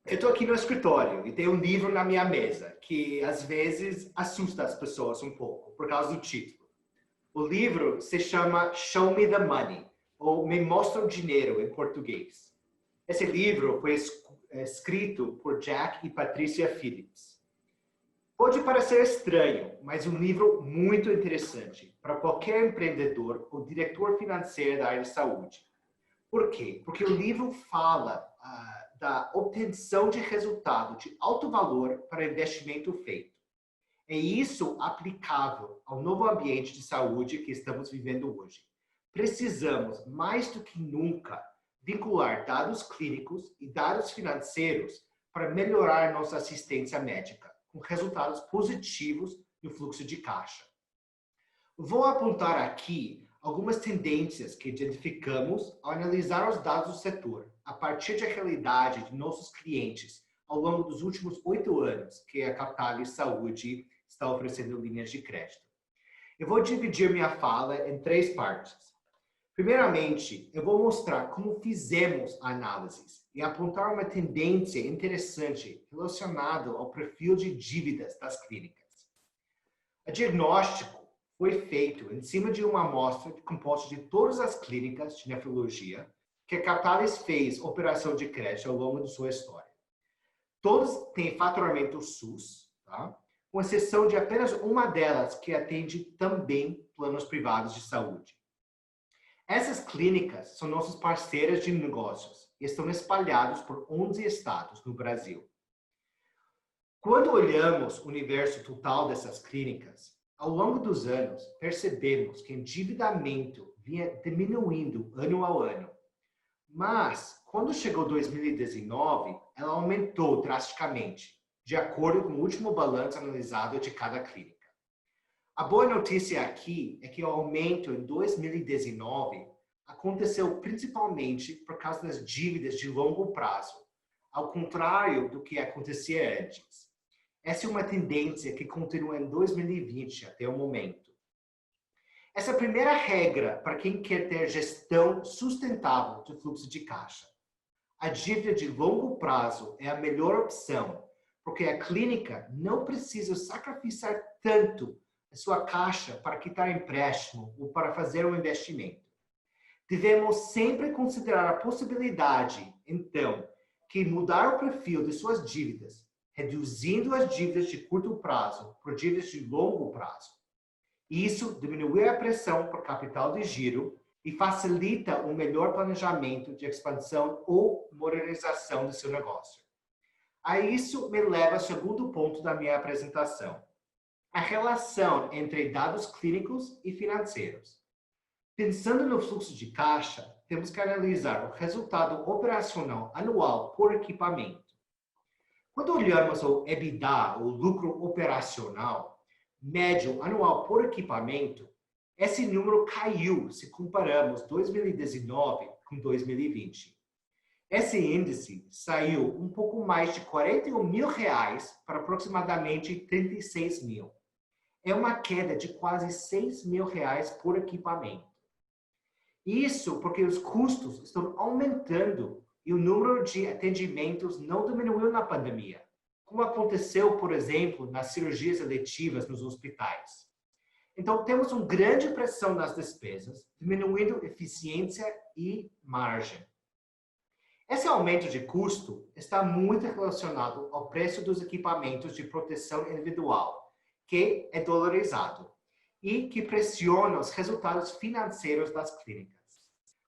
Eu estou aqui no escritório e tem um livro na minha mesa que, às vezes, assusta as pessoas um pouco, por causa do título. O livro se chama Show Me the Money, ou Me Mostra o Dinheiro, em português. Esse livro foi escrito por Jack e Patricia Phillips. Pode parecer estranho, mas um livro muito interessante para qualquer empreendedor ou diretor financeiro da área de saúde. Por quê? Porque o livro fala da obtenção de resultado de alto valor para investimento feito. É isso aplicável ao novo ambiente de saúde que estamos vivendo hoje. Precisamos, mais do que nunca, vincular dados clínicos e dados financeiros para melhorar nossa assistência médica, com resultados positivos no fluxo de caixa. Vou apontar aqui algumas tendências que identificamos ao analisar os dados do setor, a partir da realidade de nossos clientes ao longo dos últimos 8 anos que a Capitalis Saúde está oferecendo linhas de crédito. Eu vou dividir minha fala em 3 partes. Primeiramente, eu vou mostrar como fizemos a análise e apontar uma tendência interessante relacionada ao perfil de dívidas das clínicas. O diagnóstico foi feito em cima de uma amostra composta de todas as clínicas de nefrologia que a Capitalis fez operação de crédito ao longo de sua história. Todos têm faturamento SUS, tá? Com exceção de apenas uma delas que atende também planos privados de saúde. Essas clínicas são nossas parceiras de negócios e estão espalhados por 11 estados no Brasil. Quando olhamos o universo total dessas clínicas, ao longo dos anos, percebemos que o endividamento vinha diminuindo ano a ano. Mas, quando chegou 2019, ela aumentou drasticamente, de acordo com o último balanço analisado de cada clínica. A boa notícia aqui é que o aumento em 2019 aconteceu principalmente por causa das dívidas de longo prazo, ao contrário do que acontecia antes. Essa é uma tendência que continua em 2020 até o momento. Essa é a primeira regra para quem quer ter gestão sustentável do fluxo de caixa. A dívida de longo prazo é a melhor opção, porque a clínica não precisa sacrificar tanto a sua caixa para quitar empréstimo ou para fazer um investimento. Devemos sempre considerar a possibilidade, então, que mudar o perfil de suas dívidas, reduzindo as dívidas de curto prazo por dívidas de longo prazo. Isso diminui a pressão por capital de giro e facilita um melhor planejamento de expansão ou modernização do seu negócio. A isso me leva ao segundo ponto da minha apresentação. A relação entre dados clínicos e financeiros. Pensando no fluxo de caixa, temos que analisar o resultado operacional anual por equipamento. Quando olhamos o EBITDA, o lucro operacional, médio anual por equipamento, esse número caiu se comparamos 2019 com 2020. Esse índice saiu um pouco mais de R$41 mil para aproximadamente 36 mil. É uma queda de quase R$6 mil por equipamento. Isso porque os custos estão aumentando e o número de atendimentos não diminuiu na pandemia, como aconteceu, por exemplo, nas cirurgias eletivas nos hospitais. Então, temos uma grande pressão nas despesas, diminuindo eficiência e margem. Esse aumento de custo está muito relacionado ao preço dos equipamentos de proteção individual, que é dolarizado, e que pressiona os resultados financeiros das clínicas.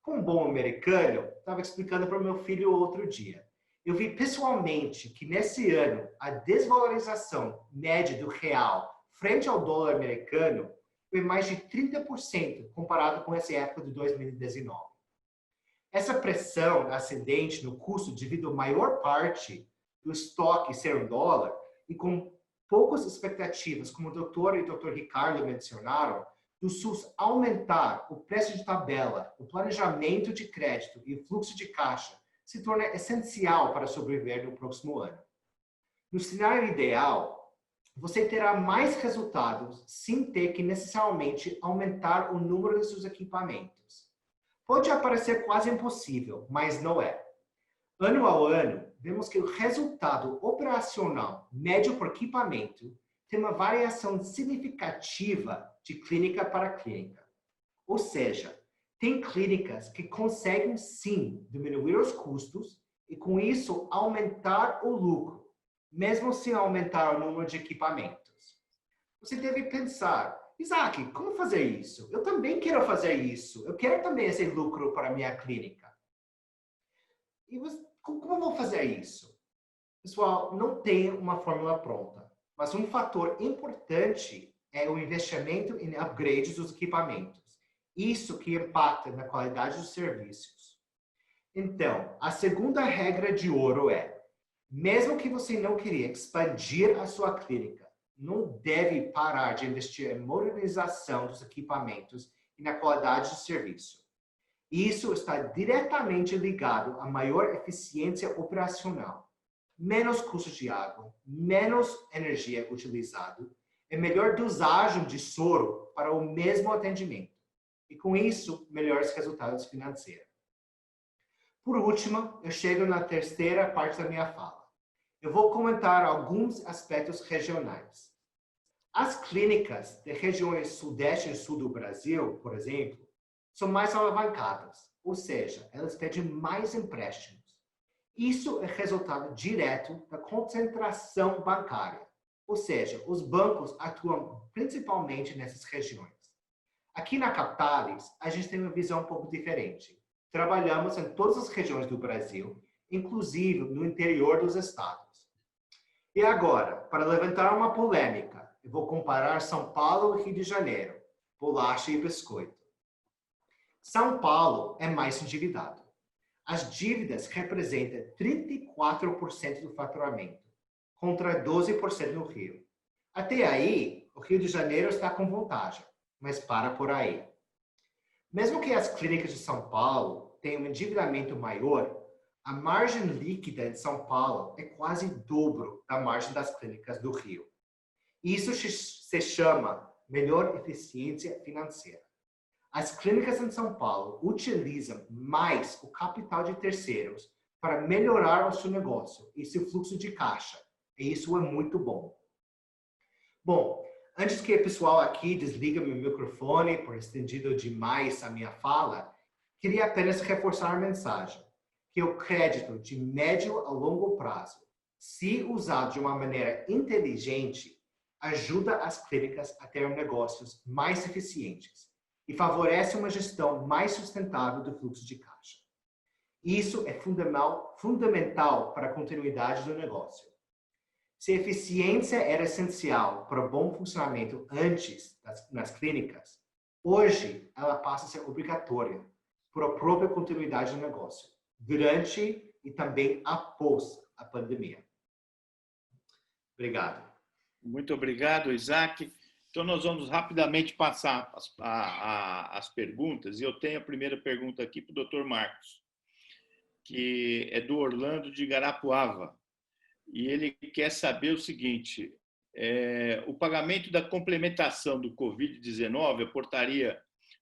Como um bom americano, estava explicando para o meu filho outro dia. Eu vi pessoalmente que nesse ano a desvalorização média do real frente ao dólar americano foi mais de 30% comparado com essa época de 2019. Essa pressão ascendente no custo devido à maior parte do estoque ser um dólar e com poucas expectativas, como o doutor e o doutor Ricardo mencionaram, do SUS aumentar o preço de tabela, o planejamento de crédito e o fluxo de caixa se torna essencial para sobreviver no próximo ano. No cenário ideal, você terá mais resultados sem ter que necessariamente aumentar o número de seus equipamentos. Pode parecer quase impossível, mas não é. Ano a ano, vemos que o resultado operacional médio por equipamento tem uma variação significativa de clínica para clínica. Ou seja, tem clínicas que conseguem sim diminuir os custos e com isso aumentar o lucro, mesmo sem aumentar o número de equipamentos. Você deve pensar, Isaac, como fazer isso? Eu também quero fazer isso. Eu quero também esse lucro para a minha clínica. E como eu vou fazer isso? Pessoal, não tem uma fórmula pronta, mas um fator importante é o investimento em upgrades dos equipamentos. Isso que impacta na qualidade dos serviços. Então, a segunda regra de ouro é, mesmo que você não queria expandir a sua clínica, não deve parar de investir em modernização dos equipamentos e na qualidade do serviço. Isso está diretamente ligado a maior eficiência operacional, menos custos de água, menos energia utilizada e melhor dosagem de soro para o mesmo atendimento. E com isso, melhores resultados financeiros. Por último, eu chego na terceira parte da minha fala. Eu vou comentar alguns aspectos regionais. As clínicas de regiões sudeste e sul do Brasil, por exemplo, são mais alavancadas, ou seja, elas pedem mais empréstimos. Isso é resultado direto da concentração bancária, ou seja, os bancos atuam principalmente nessas regiões. Aqui na Capitalis, a gente tem uma visão um pouco diferente. Trabalhamos em todas as regiões do Brasil, inclusive no interior dos estados. E agora, para levantar uma polêmica, eu vou comparar São Paulo e Rio de Janeiro, bolacha e biscoito. São Paulo é mais endividado. As dívidas representam 34% do faturamento, contra 12% no Rio. Até aí, o Rio de Janeiro está com vantagem, mas para por aí. Mesmo que as clínicas de São Paulo tenham um endividamento maior, a margem líquida de São Paulo é quase o dobro da margem das clínicas do Rio. Isso se chama melhor eficiência financeira. As clínicas em São Paulo utilizam mais o capital de terceiros para melhorar o seu negócio e seu fluxo de caixa. E isso é muito bom. Bom, antes que o pessoal aqui desligue meu microfone por estendido demais a minha fala, queria apenas reforçar a mensagem que o crédito de médio a longo prazo, se usado de uma maneira inteligente, ajuda as clínicas a ter negócios mais eficientes e favorece uma gestão mais sustentável do fluxo de caixa. Isso é fundamental para a continuidade do negócio. Se a eficiência era essencial para o bom funcionamento antes nas clínicas, hoje ela passa a ser obrigatória para a própria continuidade do negócio, durante e também após a pandemia. Obrigado. Muito obrigado, Isaac. Então, nós vamos rapidamente passar as perguntas. E eu tenho a primeira pergunta aqui para o Dr. Marcos, que é do Orlando de Garapuava. E ele quer saber o seguinte, o pagamento da complementação do Covid-19, a portaria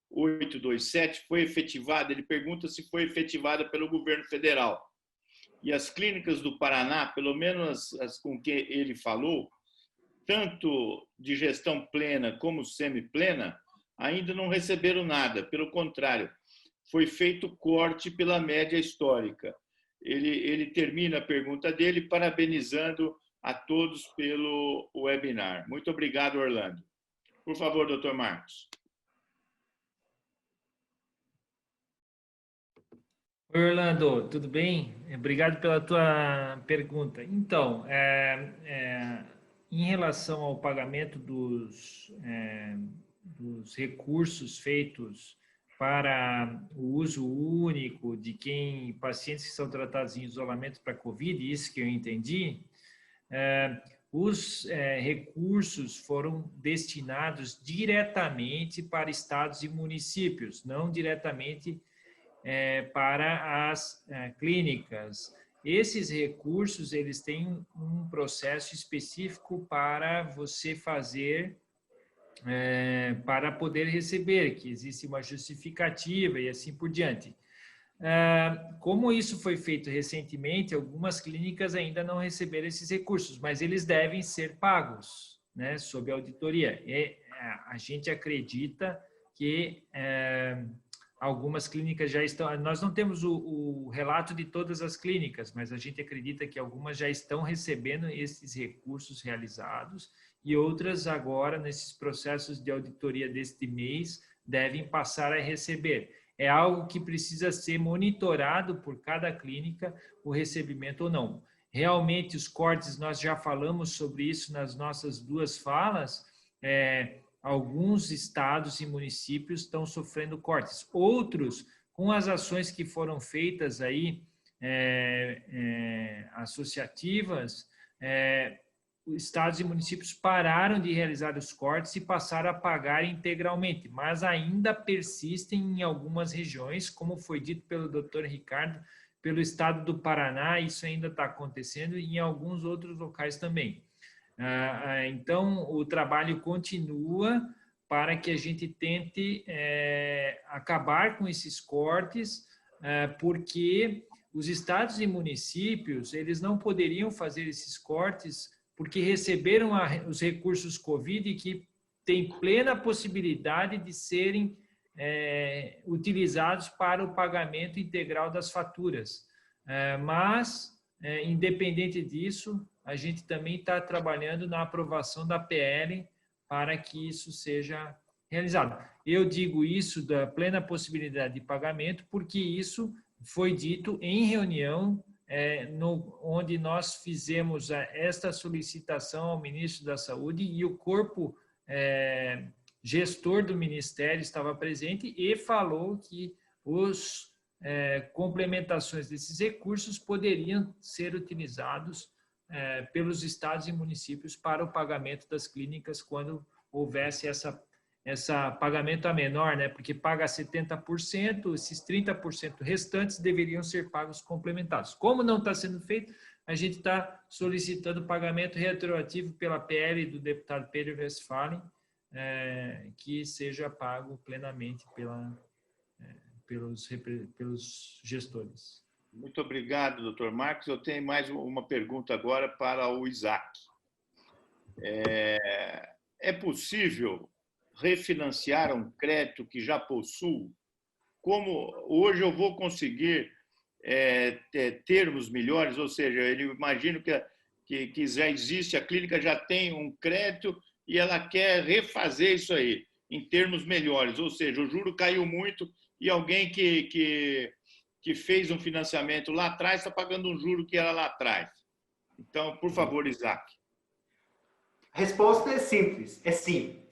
827, foi efetivada? Ele pergunta se foi efetivada pelo governo federal. E as clínicas do Paraná, pelo menos as com que ele falou, tanto de gestão plena como semiplena, ainda não receberam nada. Pelo contrário, foi feito corte pela média histórica. Ele termina a pergunta dele parabenizando a todos pelo webinar. Muito obrigado, Orlando. Por favor, doutor Marcos. Oi, Orlando, tudo bem? Obrigado pela tua pergunta. Então, em relação ao pagamento dos recursos feitos para o uso único de pacientes que são tratados em isolamento para COVID, isso que eu entendi, os recursos foram destinados diretamente para estados e municípios, não diretamente para as clínicas. Esses recursos, eles têm um processo específico para você fazer, para poder receber, que existe uma justificativa e assim por diante. Como isso foi feito recentemente, algumas clínicas ainda não receberam esses recursos, mas eles devem ser pagos, né, sob auditoria. E a gente acredita que algumas clínicas já estão... Nós não temos o relato de todas as clínicas, mas a gente acredita que algumas já estão recebendo esses recursos realizados e outras agora, nesses processos de auditoria deste mês, devem passar a receber. É algo que precisa ser monitorado por cada clínica, o recebimento ou não. Realmente, os cortes, nós já falamos sobre isso nas nossas duas falas, alguns estados e municípios estão sofrendo cortes. Outros, com as ações que foram feitas aí, associativas, estados e municípios pararam de realizar os cortes e passaram a pagar integralmente, mas ainda persistem em algumas regiões, como foi dito pelo Dr. Ricardo, pelo estado do Paraná, isso ainda está acontecendo, e em alguns outros locais também. Então, o trabalho continua para que a gente tente acabar com esses cortes, porque os estados e municípios, eles não poderiam fazer esses cortes porque receberam os recursos COVID que têm plena possibilidade de serem utilizados para o pagamento integral das faturas. Mas, independente disso, a gente também está trabalhando na aprovação da PL para que isso seja realizado. Eu digo isso da plena possibilidade de pagamento porque isso foi dito em reunião onde nós fizemos esta solicitação ao ministro da Saúde e o corpo gestor do Ministério estava presente e falou que os complementações desses recursos poderiam ser utilizados pelos estados e municípios para o pagamento das clínicas quando houvesse essa pagamento a menor, né? Porque paga 70%, esses 30% restantes deveriam ser pagos complementados. Como não está sendo feito, a gente está solicitando pagamento retroativo pela PL do deputado Pedro Westphalen, que seja pago plenamente pelos gestores. Muito obrigado, doutor Marcos. Eu tenho mais uma pergunta agora para o Isaac. É possível refinanciar um crédito que já possuo? Como hoje eu vou conseguir termos melhores? Ou seja, eu imagino que já existe, a clínica já tem um crédito e ela quer refazer isso aí em termos melhores. Ou seja, o juro caiu muito e alguém que fez um financiamento lá atrás está pagando um juro que era lá atrás. Então, por favor, Isaac. A resposta é simples, é sim.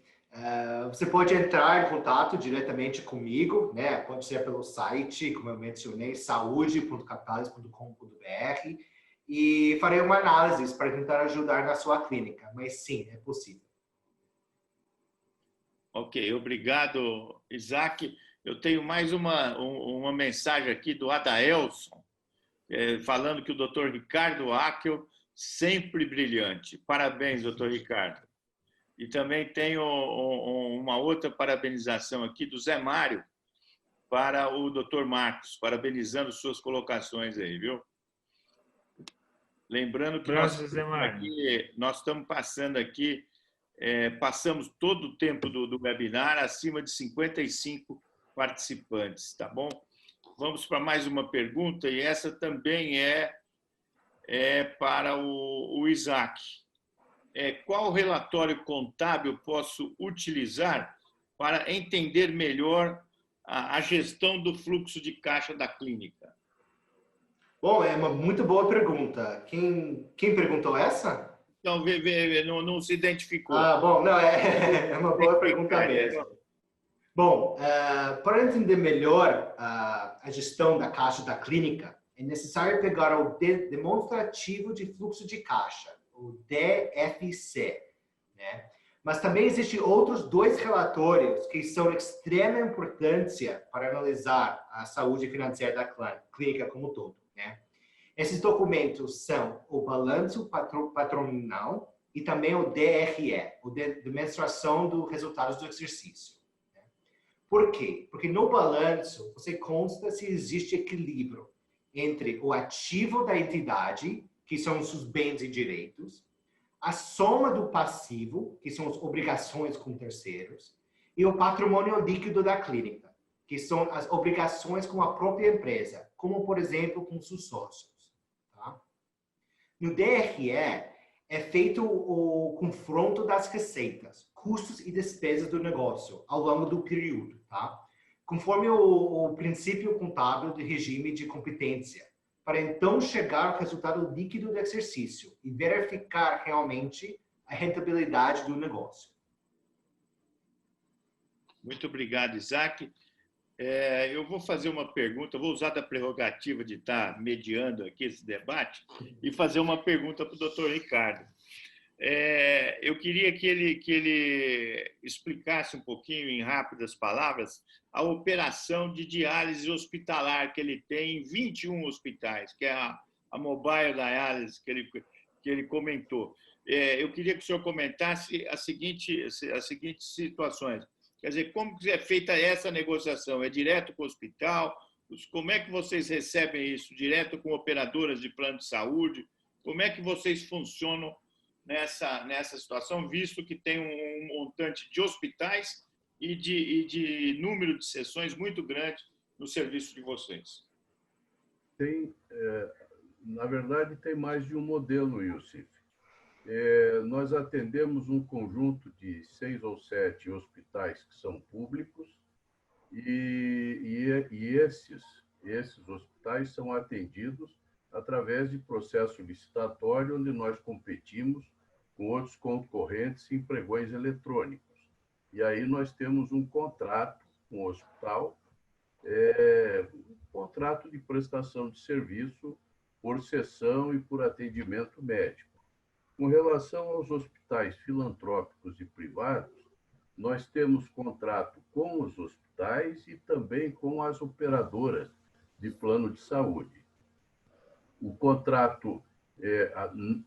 Você pode entrar em contato diretamente comigo, né? Pode ser pelo site, como eu mencionei, saude.capitales.com.br e farei uma análise para tentar ajudar na sua clínica. Mas sim, é possível. Ok, obrigado, Isaac. Eu tenho mais uma mensagem aqui do Adaelson, falando que o doutor Ricardo Ackel, sempre brilhante. Parabéns, doutor Ricardo. E também tenho uma outra parabenização aqui do Zé Mário para o doutor Marcos, parabenizando suas colocações aí, viu? Lembrando que José nós estamos passando aqui, passamos todo o tempo do webinar acima de 55 participantes, tá bom? Vamos para mais uma pergunta, e essa também é para o Isaac. Qual relatório contábil posso utilizar para entender melhor a gestão do fluxo de caixa da clínica? Bom, é uma muito boa pergunta. Quem perguntou essa? Então, não se identificou. Bom, não, é uma boa pergunta mesmo. Bom, para entender melhor a gestão da caixa da clínica, é necessário pegar o demonstrativo de fluxo de caixa, o DFC, né? Mas também existem outros dois relatórios que são de extrema importância para analisar a saúde financeira da clínica como um todo, né? Esses documentos são o balanço patronal e também o DRE, o Demonstração dos Resultados do Exercício. Né? Por quê? Porque no balanço você consta se existe equilíbrio entre o ativo da entidade, que são os seus bens e direitos, a soma do passivo, que são as obrigações com terceiros, e o patrimônio líquido da clínica, que são as obrigações com a própria empresa, como, por exemplo, com seus sócios. Tá? No DRE, é feito o confronto das receitas, custos e despesas do negócio ao longo do período, tá? Conforme o princípio contábil de regime de competência, para então chegar ao resultado líquido do exercício e verificar realmente a rentabilidade do negócio. Muito obrigado, Isaac. Eu vou fazer uma pergunta, vou usar da prerrogativa de estar mediando aqui esse debate e fazer uma pergunta para o doutor Ricardo. Eu queria que ele explicasse um pouquinho, em rápidas palavras, a operação de diálise hospitalar que ele tem em 21 hospitais, que é a Mobile Dialysis que ele comentou. Eu queria que o senhor comentasse as seguintes situações. Quer dizer, como que é feita essa negociação? É direto com o hospital? Como é que vocês recebem isso? Direto com operadoras de plano de saúde? Como é que vocês funcionam nessa situação, visto que tem um montante de hospitais e de número de sessões muito grande no serviço de vocês? Na verdade, tem mais de um modelo, Yusuf. Nós atendemos um conjunto de 6 ou 7 hospitais que são públicos e esses hospitais são atendidos através de processo licitatório, onde nós competimos com outros concorrentes em pregões eletrônicos. E aí nós temos um contrato com o hospital, um contrato de prestação de serviço por sessão e por atendimento médico. Com relação aos hospitais filantrópicos e privados, nós temos contrato com os hospitais e também com as operadoras de plano de saúde. O contrato,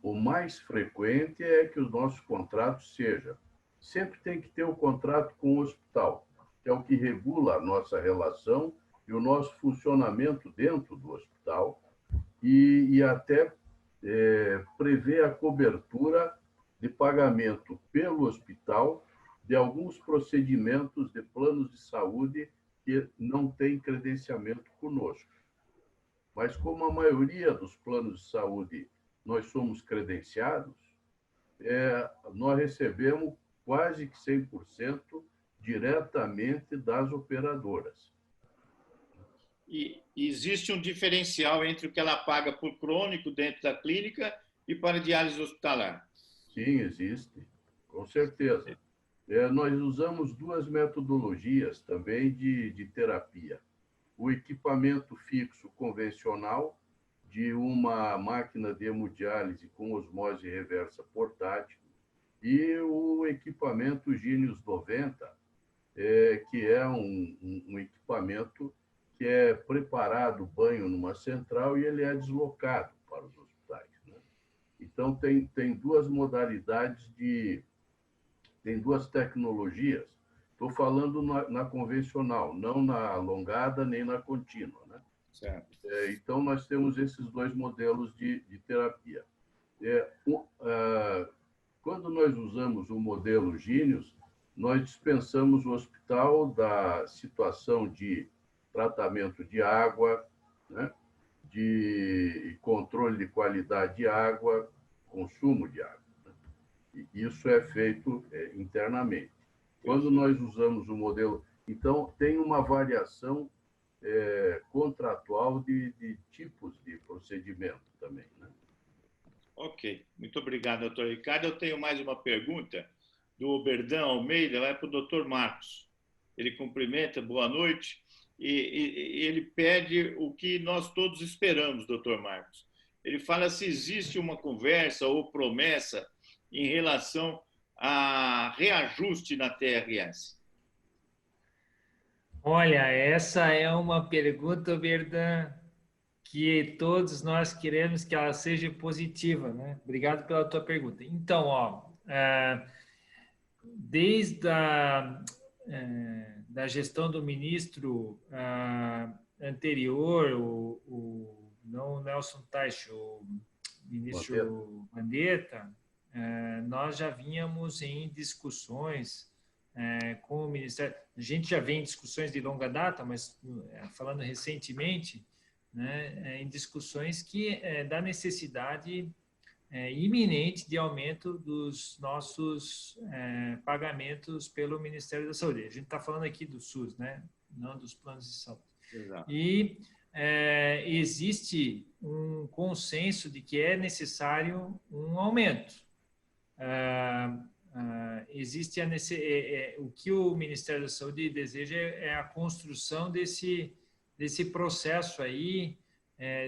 o mais frequente é que os nossos contratos sempre tem que ter um contrato com o hospital, que é o que regula a nossa relação e o nosso funcionamento dentro do hospital e até prevê a cobertura de pagamento pelo hospital de alguns procedimentos de planos de saúde que não têm credenciamento conosco. Mas como a maioria dos planos de saúde nós somos credenciados, nós recebemos quase que 100% diretamente das operadoras. E existe um diferencial entre o que ela paga por crônico dentro da clínica e para diálise hospitalar? Sim, existe, com certeza. Nós usamos duas metodologias também de terapia. O equipamento fixo convencional de uma máquina de hemodiálise com osmose reversa portátil e o equipamento Genius 90, que é um equipamento que é preparado banho numa central e ele é deslocado para os hospitais, né? Então, tem duas modalidades tem duas tecnologias. Estou falando na convencional, não na alongada nem na contínua, né? Certo. Então, nós temos esses dois modelos de terapia. Quando nós usamos o modelo Genius, nós dispensamos o hospital da situação de tratamento de água, né, de controle de qualidade de água, consumo de água. Né? E isso é feito internamente. Quando nós usamos o modelo... Então, tem uma variação contratual de tipos de procedimento também, né? Ok, muito obrigado, doutor Ricardo. Eu tenho mais uma pergunta do Oberdan Almeida, vai para o doutor Marcos. Ele cumprimenta, boa noite, e ele pede o que nós todos esperamos, doutor Marcos. Ele fala se existe uma conversa ou promessa em relação a reajuste na TRS. Olha, essa é uma pergunta, Berdan, que todos nós queremos que ela seja positiva, né? Obrigado pela tua pergunta. Então, desde da gestão do ministro anterior, não o Nelson Teich, o ministro Mandetta, nós já vínhamos em discussões com o Ministério. A gente já vem em discussões de longa data, mas falando recentemente, né, em discussões da necessidade iminente de aumento dos nossos pagamentos pelo Ministério da Saúde. A gente está falando aqui do SUS, né, não dos planos de saúde. Exato. E existe um consenso de que é necessário um aumento. Existe o que o Ministério da Saúde deseja é a construção desse processo aí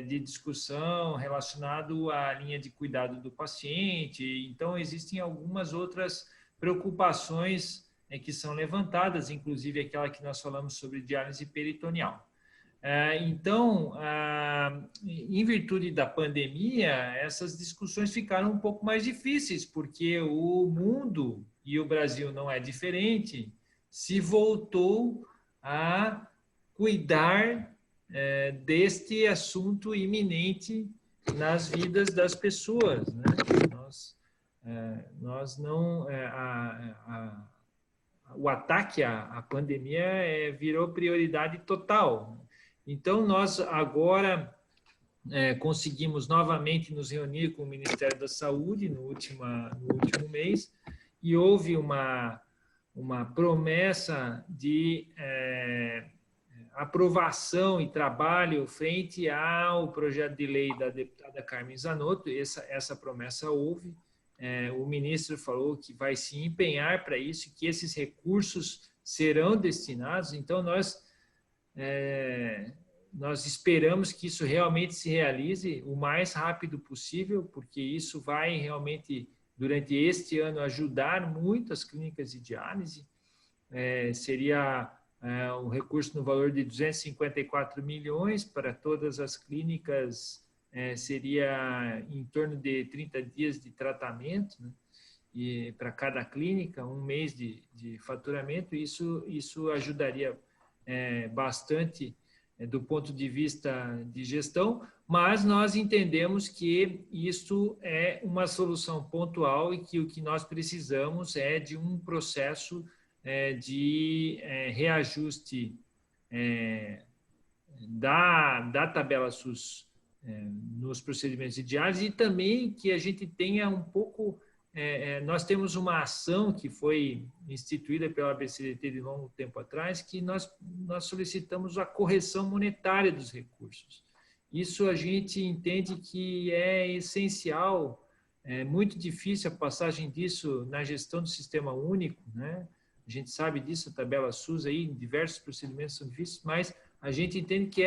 de discussão relacionado à linha de cuidado do paciente. Então, existem algumas outras preocupações que são levantadas, inclusive aquela que nós falamos sobre diálise peritoneal. Então, em virtude da pandemia, essas discussões ficaram um pouco mais difíceis, porque o mundo, e o Brasil não é diferente, se voltou a cuidar deste assunto iminente nas vidas das pessoas, né? Nós não... o ataque à pandemia virou prioridade total. Então, nós agora conseguimos novamente nos reunir com o Ministério da Saúde no último mês e houve uma promessa de aprovação e trabalho frente ao projeto de lei da deputada Carmen Zanotto. Essa promessa houve. O ministro falou que vai se empenhar para isso, que esses recursos serão destinados. Então, nós esperamos que isso realmente se realize o mais rápido possível, porque isso vai realmente, durante este ano, ajudar muito as clínicas de diálise. Seria um recurso no valor de 254 milhões para todas as clínicas, seria em torno de 30 dias de tratamento, né? E para cada clínica, um mês de faturamento. Isso ajudaria bastante do ponto de vista de gestão, mas nós entendemos que isso é uma solução pontual e que o que nós precisamos é de um processo de reajuste da tabela SUS nos procedimentos de diálise, e também que a gente tenha um pouco... nós temos uma ação que foi instituída pela ABCDT de longo tempo atrás, que nós solicitamos a correção monetária dos recursos. Isso a gente entende que é essencial, é muito difícil a passagem disso na gestão do sistema único, né? A gente sabe disso, a tabela SUS aí, diversos procedimentos são difíceis, mas a gente entende que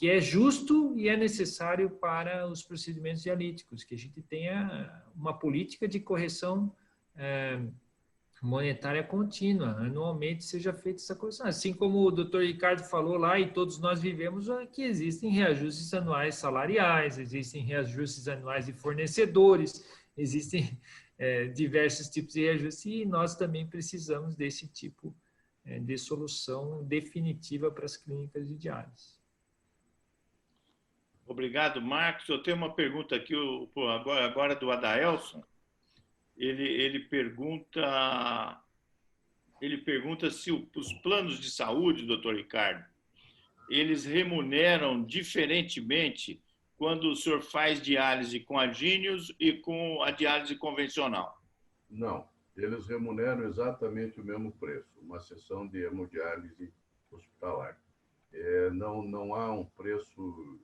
é justo e é necessário para os procedimentos dialíticos, que a gente tenha uma política de correção monetária contínua, anualmente seja feita essa correção. Assim como o doutor Ricardo falou lá, e todos nós vivemos, que existem reajustes anuais salariais, existem reajustes anuais de fornecedores, existem diversos tipos de reajustes, e nós também precisamos desse tipo de solução definitiva para as clínicas de diálise. Obrigado, Marcos. Eu tenho uma pergunta aqui agora do Adaelson. Ele pergunta se os planos de saúde, doutor Ricardo, eles remuneram diferentemente quando o senhor faz diálise com agíneos e com a diálise convencional. Não, eles remuneram exatamente o mesmo preço, uma sessão de hemodiálise hospitalar. Não há um preço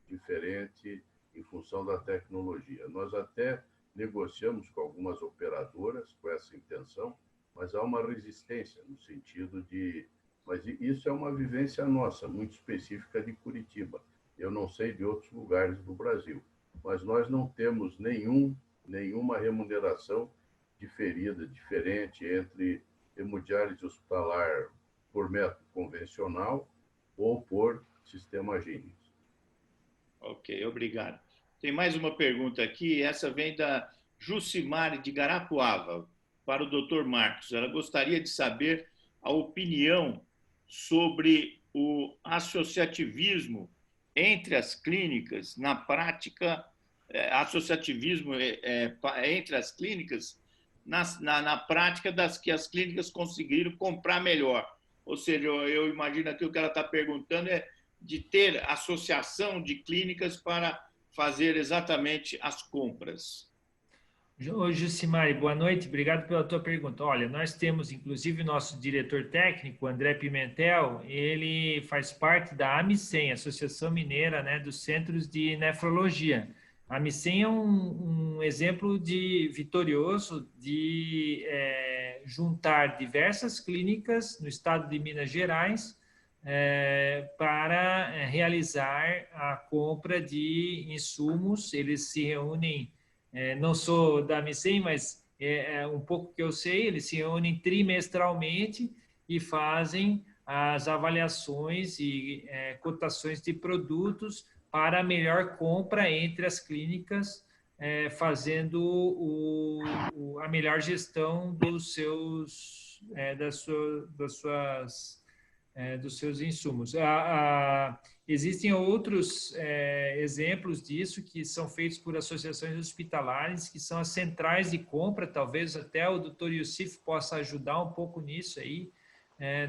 diferente em função da tecnologia. Nós até negociamos com algumas operadoras com essa intenção, mas há uma resistência no sentido de... Mas isso é uma vivência nossa, muito específica de Curitiba. Eu não sei de outros lugares do Brasil, mas nós não temos nenhuma remuneração diferente entre hemodiálise hospitalar por método convencional ou por sistema Gini. Ok, obrigado. Tem mais uma pergunta aqui, essa vem da Jucimari de Garapuava, para o Dr. Marcos. Ela gostaria de saber a opinião sobre o associativismo entre as clínicas, na prática, associativismo entre as clínicas, na prática das que as clínicas conseguiram comprar melhor. Ou seja, eu imagino que o que ela está perguntando é de ter associação de clínicas para fazer exatamente as compras. Oi, Jucimari, boa noite, obrigado pela tua pergunta. Olha, nós temos, inclusive, o nosso diretor técnico, André Pimentel, ele faz parte da AMICEM, Associação Mineira, né, dos Centros de Nefrologia. A AMICEM é um exemplo vitorioso de juntar diversas clínicas no estado de Minas Gerais para realizar a compra de insumos. Eles se reúnem, não sou da AMICEM, mas um pouco que eu sei, eles se reúnem trimestralmente e fazem as avaliações e cotações de produtos para a melhor compra entre as clínicas, fazendo a melhor gestão dos seus insumos. Existem outros exemplos disso que são feitos por associações hospitalares, que são as centrais de compra. Talvez até o Dr. Youssef possa ajudar um pouco nisso aí,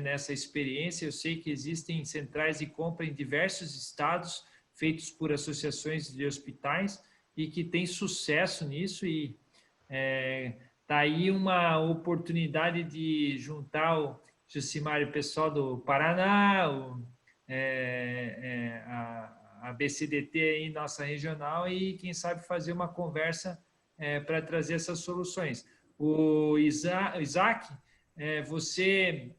nessa experiência. Eu sei que existem centrais de compra em diversos estados, feitos por associações de hospitais, e que tem sucesso nisso, e está aí uma oportunidade de juntar o Jucimari, o pessoal do Paraná, a BCDT aí, nossa regional, e quem sabe fazer uma conversa para trazer essas soluções. O Isaac, você,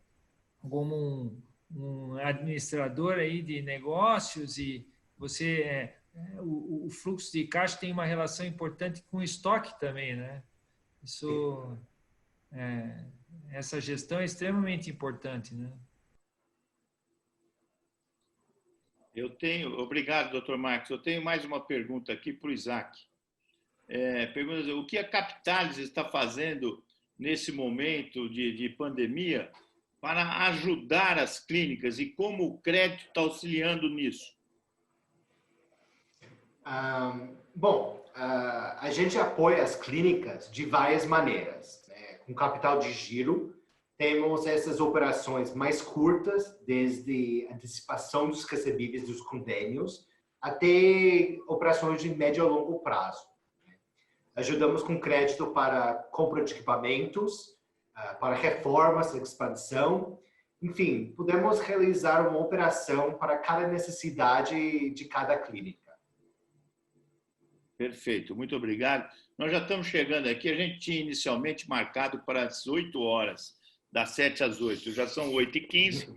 como um administrador aí de negócios, e você, o fluxo de caixa tem uma relação importante com o estoque também, né? Isso, essa gestão é extremamente importante, né? Obrigado, doutor Marcos. Eu tenho mais uma pergunta aqui para o Isaac. Pergunta: o que a Capitalis está fazendo nesse momento de pandemia para ajudar as clínicas, e como o crédito está auxiliando nisso? A gente apoia as clínicas de várias maneiras, né? Com capital de giro, temos essas operações mais curtas, desde antecipação dos recebíveis dos convênios, até operações de médio a longo prazo. Ajudamos com crédito para compra de equipamentos, para reformas, expansão. Enfim, podemos realizar uma operação para cada necessidade de cada clínica. Perfeito, muito obrigado. Nós já estamos chegando aqui, a gente tinha inicialmente marcado para as 8 horas, das 7 às 8, já são 8h15,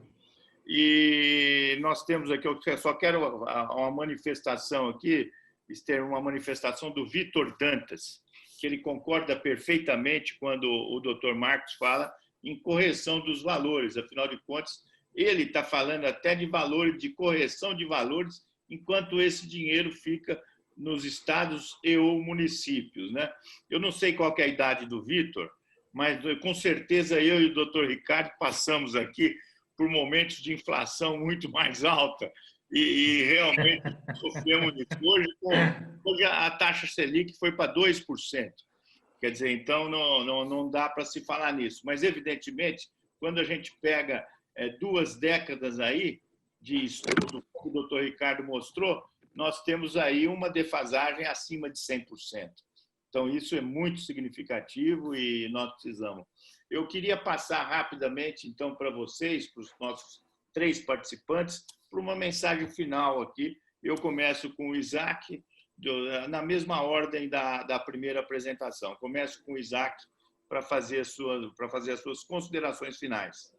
e nós temos aqui, eu só quero uma manifestação aqui, uma manifestação do Vitor Dantas, que ele concorda perfeitamente quando o Dr. Marcos fala em correção dos valores. Afinal de contas, ele está falando até de valores, de correção de valores, enquanto esse dinheiro fica nos estados e ou municípios, né? Eu não sei qual que é a idade do Vitor, mas com certeza eu e o Dr. Ricardo passamos aqui por momentos de inflação muito mais alta, e realmente sofremos nisso. Hoje a taxa Selic foi para 2%. Quer dizer, então não dá para se falar nisso. Mas, evidentemente, quando a gente pega 2 décadas aí de estudo, como o doutor Ricardo mostrou, nós temos aí uma defasagem acima de 100%. Então, isso é muito significativo e nós precisamos. Eu queria passar rapidamente, então, para vocês, para os nossos 3 participantes, para uma mensagem final aqui. Eu começo com o Isaac, na mesma ordem da primeira apresentação. Começo com o Isaac para fazer as suas considerações finais.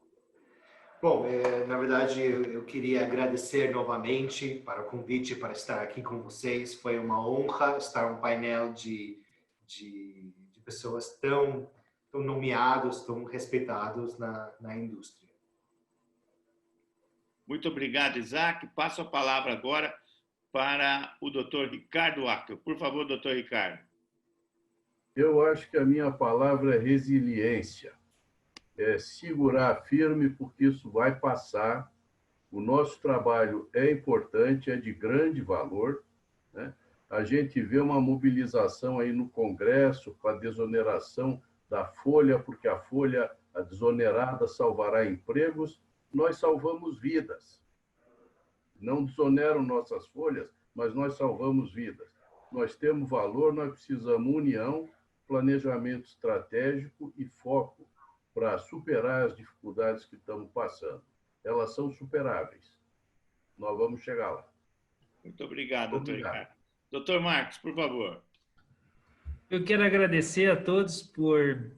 Bom, na verdade, eu queria agradecer novamente para o convite para estar aqui com vocês. Foi uma honra estar num painel de pessoas tão nomeados, tão respeitados na indústria. Muito obrigado, Isaac. Passo a palavra agora para o Dr. Ricardo Ackel. Por favor, Dr. Ricardo. Eu acho que a minha palavra é resiliência. É segurar firme, porque isso vai passar. O nosso trabalho é importante, é de grande valor, né? A gente vê uma mobilização aí no Congresso para a desoneração da folha, porque a folha a desonerada salvará empregos. Nós salvamos vidas. Não desoneram nossas folhas, mas nós salvamos vidas. Nós temos valor, nós precisamos união, planejamento estratégico e foco para superar as dificuldades que estamos passando. Elas são superáveis. Nós vamos chegar lá. Muito obrigado, doutor Ricardo. Doutor Marcos, por favor. Eu quero agradecer a todos por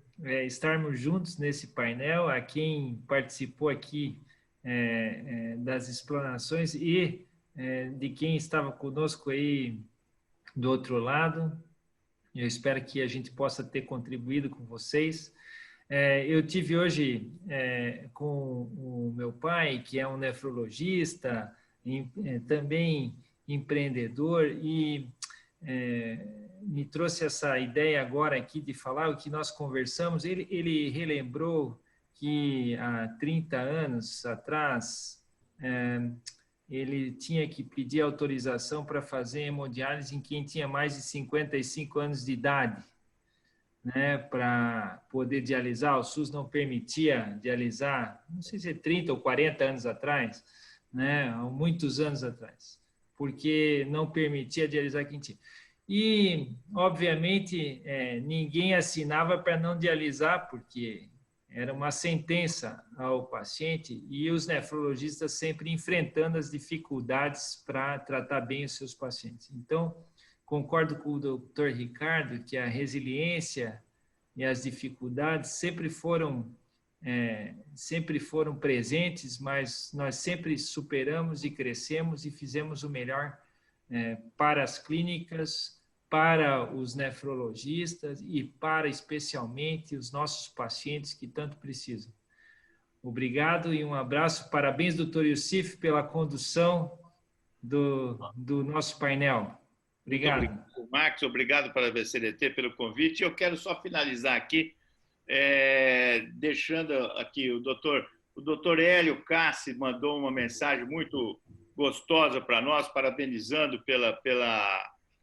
estarmos juntos nesse painel, a quem participou aqui das explanações e de quem estava conosco aí do outro lado. Eu espero que a gente possa ter contribuído com vocês. Eu tive hoje com o meu pai, que é um nefrologista, também empreendedor, e me trouxe essa ideia agora aqui de falar o que nós conversamos. Ele relembrou que há 30 anos atrás ele tinha que pedir autorização para fazer hemodiálise em quem tinha mais de 55 anos de idade, né, para poder dialisar. O SUS não permitia dialisar, não sei se é 30 ou 40 anos atrás, né, há muitos anos atrás, porque não permitia dialisar quem tinha. E, obviamente, ninguém assinava para não dialisar, porque era uma sentença ao paciente, e os nefrologistas sempre enfrentando as dificuldades para tratar bem os seus pacientes. Então, concordo com o Dr. Ricardo que a resiliência e as dificuldades sempre foram presentes, mas nós sempre superamos e crescemos e fizemos o melhor para as clínicas, para os nefrologistas e para especialmente os nossos pacientes que tanto precisam. Obrigado e um abraço. Parabéns, doutor Youssef, pela condução do nosso painel. Obrigado. Muito obrigado, Marcos. Obrigado para a VCDT pelo convite. Eu quero só finalizar aqui, deixando aqui o doutor Hélio Cassi mandou uma mensagem muito gostosa para nós, parabenizando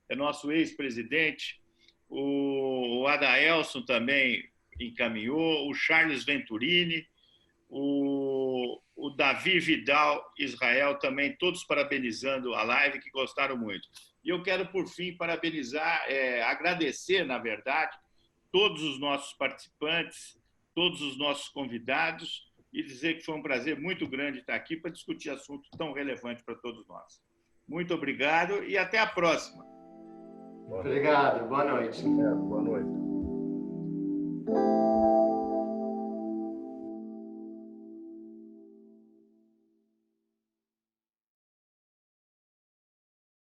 é nosso ex-presidente. O Adaelson também encaminhou, o Charles Venturini, o Davi Vidal Israel também, todos parabenizando a live, que gostaram muito. E eu quero, por fim, parabenizar, agradecer, na verdade, todos os nossos participantes, todos os nossos convidados, e dizer que foi um prazer muito grande estar aqui para discutir assunto tão relevante para todos nós. Muito obrigado e até a próxima. Obrigado, boa noite. Boa noite.